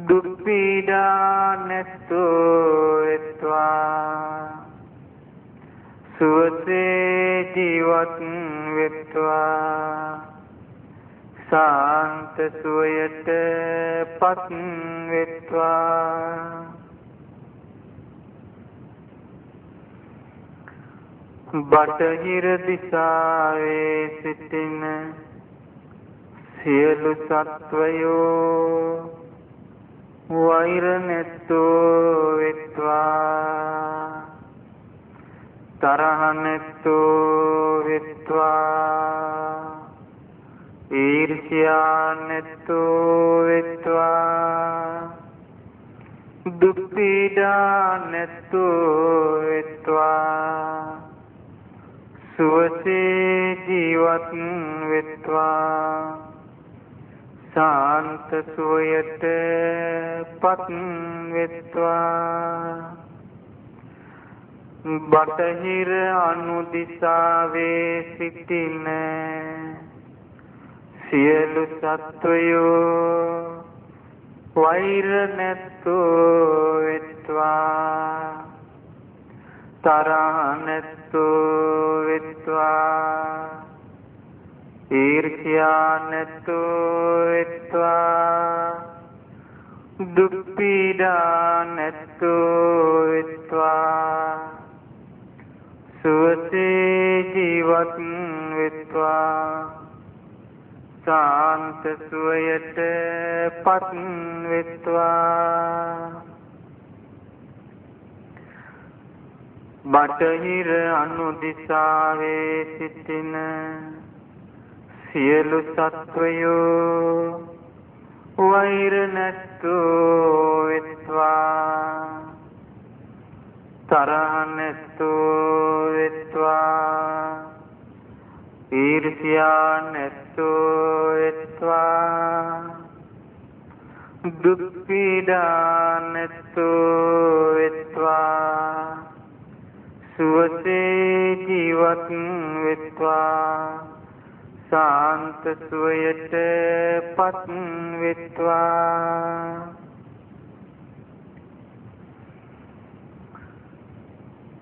දුක් පීඩා නැත්තෝ වෙත්වා. සුවසේ ජීවත් වෙත්වා. සාන්ත සුවයට පත් වෙත්වා. බටහිර දිසාවේ සිටින සියලු සත්වයෝ වෛර නැත්තෝ වෙත්වා. තරහ නැත්තෝ වෙත්වා. ඊර්ෂ්‍යා නැත්තෝ වෙත්වා. දුක් පීඩා නැත්තෝ වෙත්වා. සුවසේ ජීවත් වෙත්වා. සාන්ත සුවයට පත් වෙත්වා. බටහිර අනුදිසාවේ සිටින සියලු සත්වයෝ වෛර නැත්තෝ වෙත්වා. තරහ නැත්තෝ වෙත්වා. ඊර්ෂ්‍යා නැත්තෝ වෙත්වා. දුක් පීඩා නැත්තෝ වෙත්වා. සුවසේ ජීවත් වෙත්වා. සාන්ත සුවයට පත් වෙත්වා. බටහිර අනුදිසාවේ සිටින සියලු සත්වයෝ වෛර නැත්තෝ වෙත්වා. තරහ නැත්තෝ වෙත්වා. ඊර්ෂ්‍යා නැත්තෝ වෙත්වා. දුක් පීඩා නැත්තෝ වෙත්වා. සුවසේ ජීවත් වෙත්වා. සාන්ත සුවයට පත් වෙත්වා.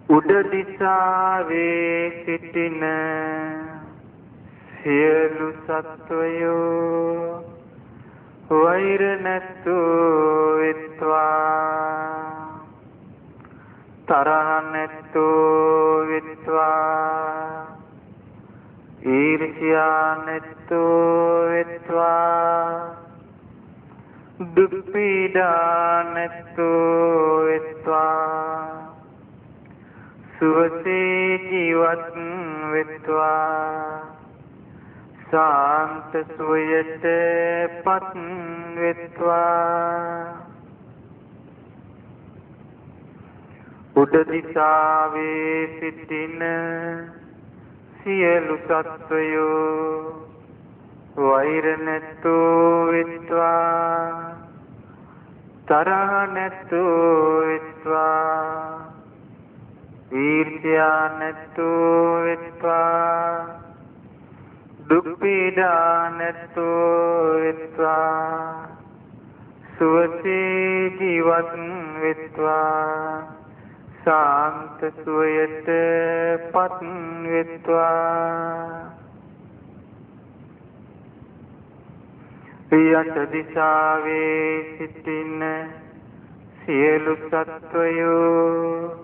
උඩ දිසාවේ සිටින සියලු සත්වයෝ වෛර නැත්තෝ වෙත්වා. තරහ නැත්තෝ වෙත්වා. ඊර්ෂ්‍යා නැත්තෝ වෙත්වා. දුක් පීඩා නැත්තෝ වෙත්වා. සුවසේ ජීවත් වෙත්වා. සාන්ත සුවයට පත් වෙත්වා. උඩ දිසාවේ සිටින සියලු සත්වයෝ වෛර නැත්තෝ වෙත්වා. තරහ නැත්තෝ වෙත්වා. ඊර්ෂ්‍යා නැත්තෝ වෙත්වා. දුක් පීඩා නැත්තෝ වෙත්වා සුවසේ ජීවත් වෙත්වා සාන්ත සුවයට පත් වෙත්වා යට දිසාවේ සිටින සියලු සත්වයෝ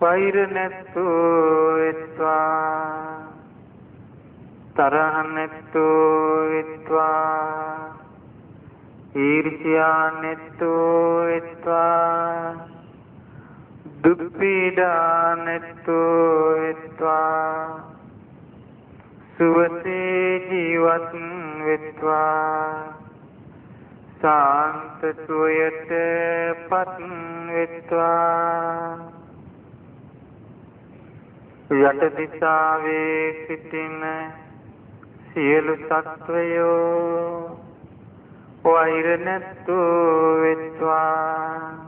වෛර නැත්තෝ වෙත්වා තරහ නැත්තෝ වෙත්වා ඊර්ෂ්‍යා නැත්තෝ වෙත්වා දුක් පීඩා නැත්තෝ වෙත්වා සුවසේ ජීවත් වෙත්වා සාන්ත සුවයට පත් වෙත්වා යට දිසාවේ සිටින සියලු සත්වයෝ වෛර නැත්තෝ වෙත්වා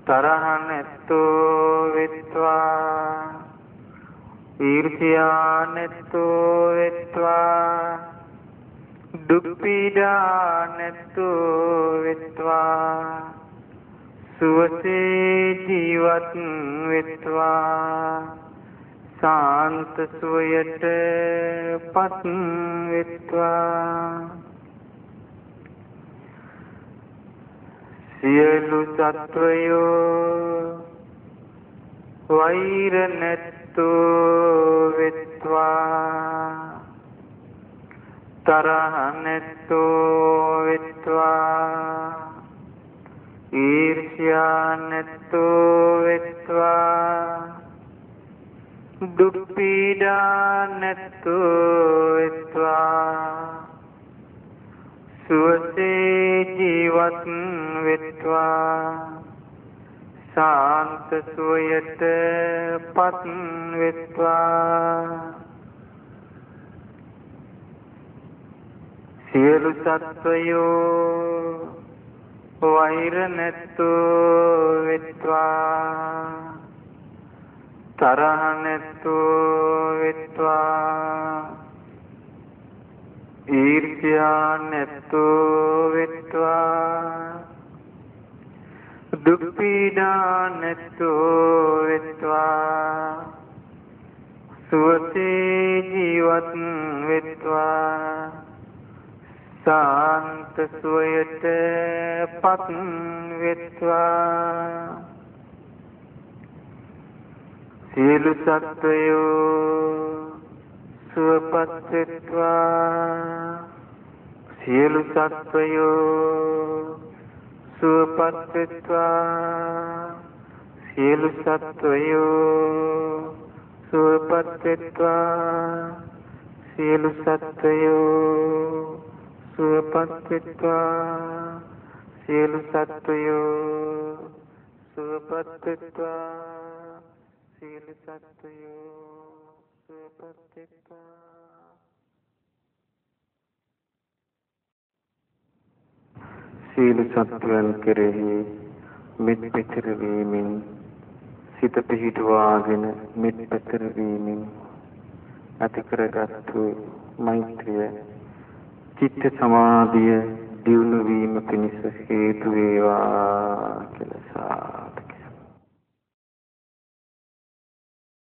තරහ නැත්තෝ වෙත්වා ඊර්ෂ්‍යා නැත්තෝ වෙත්වා දුක් පීඩා නැත්තෝ වෙත්වා සුවසේ ජීවත් වෙත්වා සාන්ත සුවයට පත් වෙත්වා සියලු සත්වයෝ වෛර නැත්තෝ වෙත්වා තරහ නැත්තෝ වෙත්වා ඊර්ෂ්‍යා නැත්තෝ වෙත්වා දුක් පීඩා නැත්තෝ වෙත්වා සුවසේ ජීවත් වෙත්වා සාන්ත සුවයට පත් වෙත්වා සියලු සත්වයෝ වෛර නැත්තෝ වෙත්වා තරහ නැත්තෝ වෙත්වා ඊර්ෂ්‍යා නැත්තෝ වෙත්වා දුක් පීඩා නැත්තෝ වෙත්වා සුවසේ ජීවත් වෙත්වා සාන්ත සුවයට පත් වෙත්වා සියලු සත්වයෝ සුවපත් වෙත්වා සියලු සත්වයෝ සුවපත් වෙත්වා සියලු සත්වයෝ සුවපත් වෙත්වා සියලු සත්වයෝ සුවපත් වෙත්වා සියලු සත්වයෝ සුවපත් වෙත්වා සියලු සත්වයෝ සුවපත් වෙත්වා සියලු සත්වයන් කෙරෙහි මෙත් පෙතර වීමෙන් සිත පිහිටුවාගෙන මෙත් පෙතර වීමෙන් ඇති කරගත්තු මෛත්‍රිය චිත්ත සමාධිය දියුණු වීම පිණිස හේතු වේවා කියලා සාදු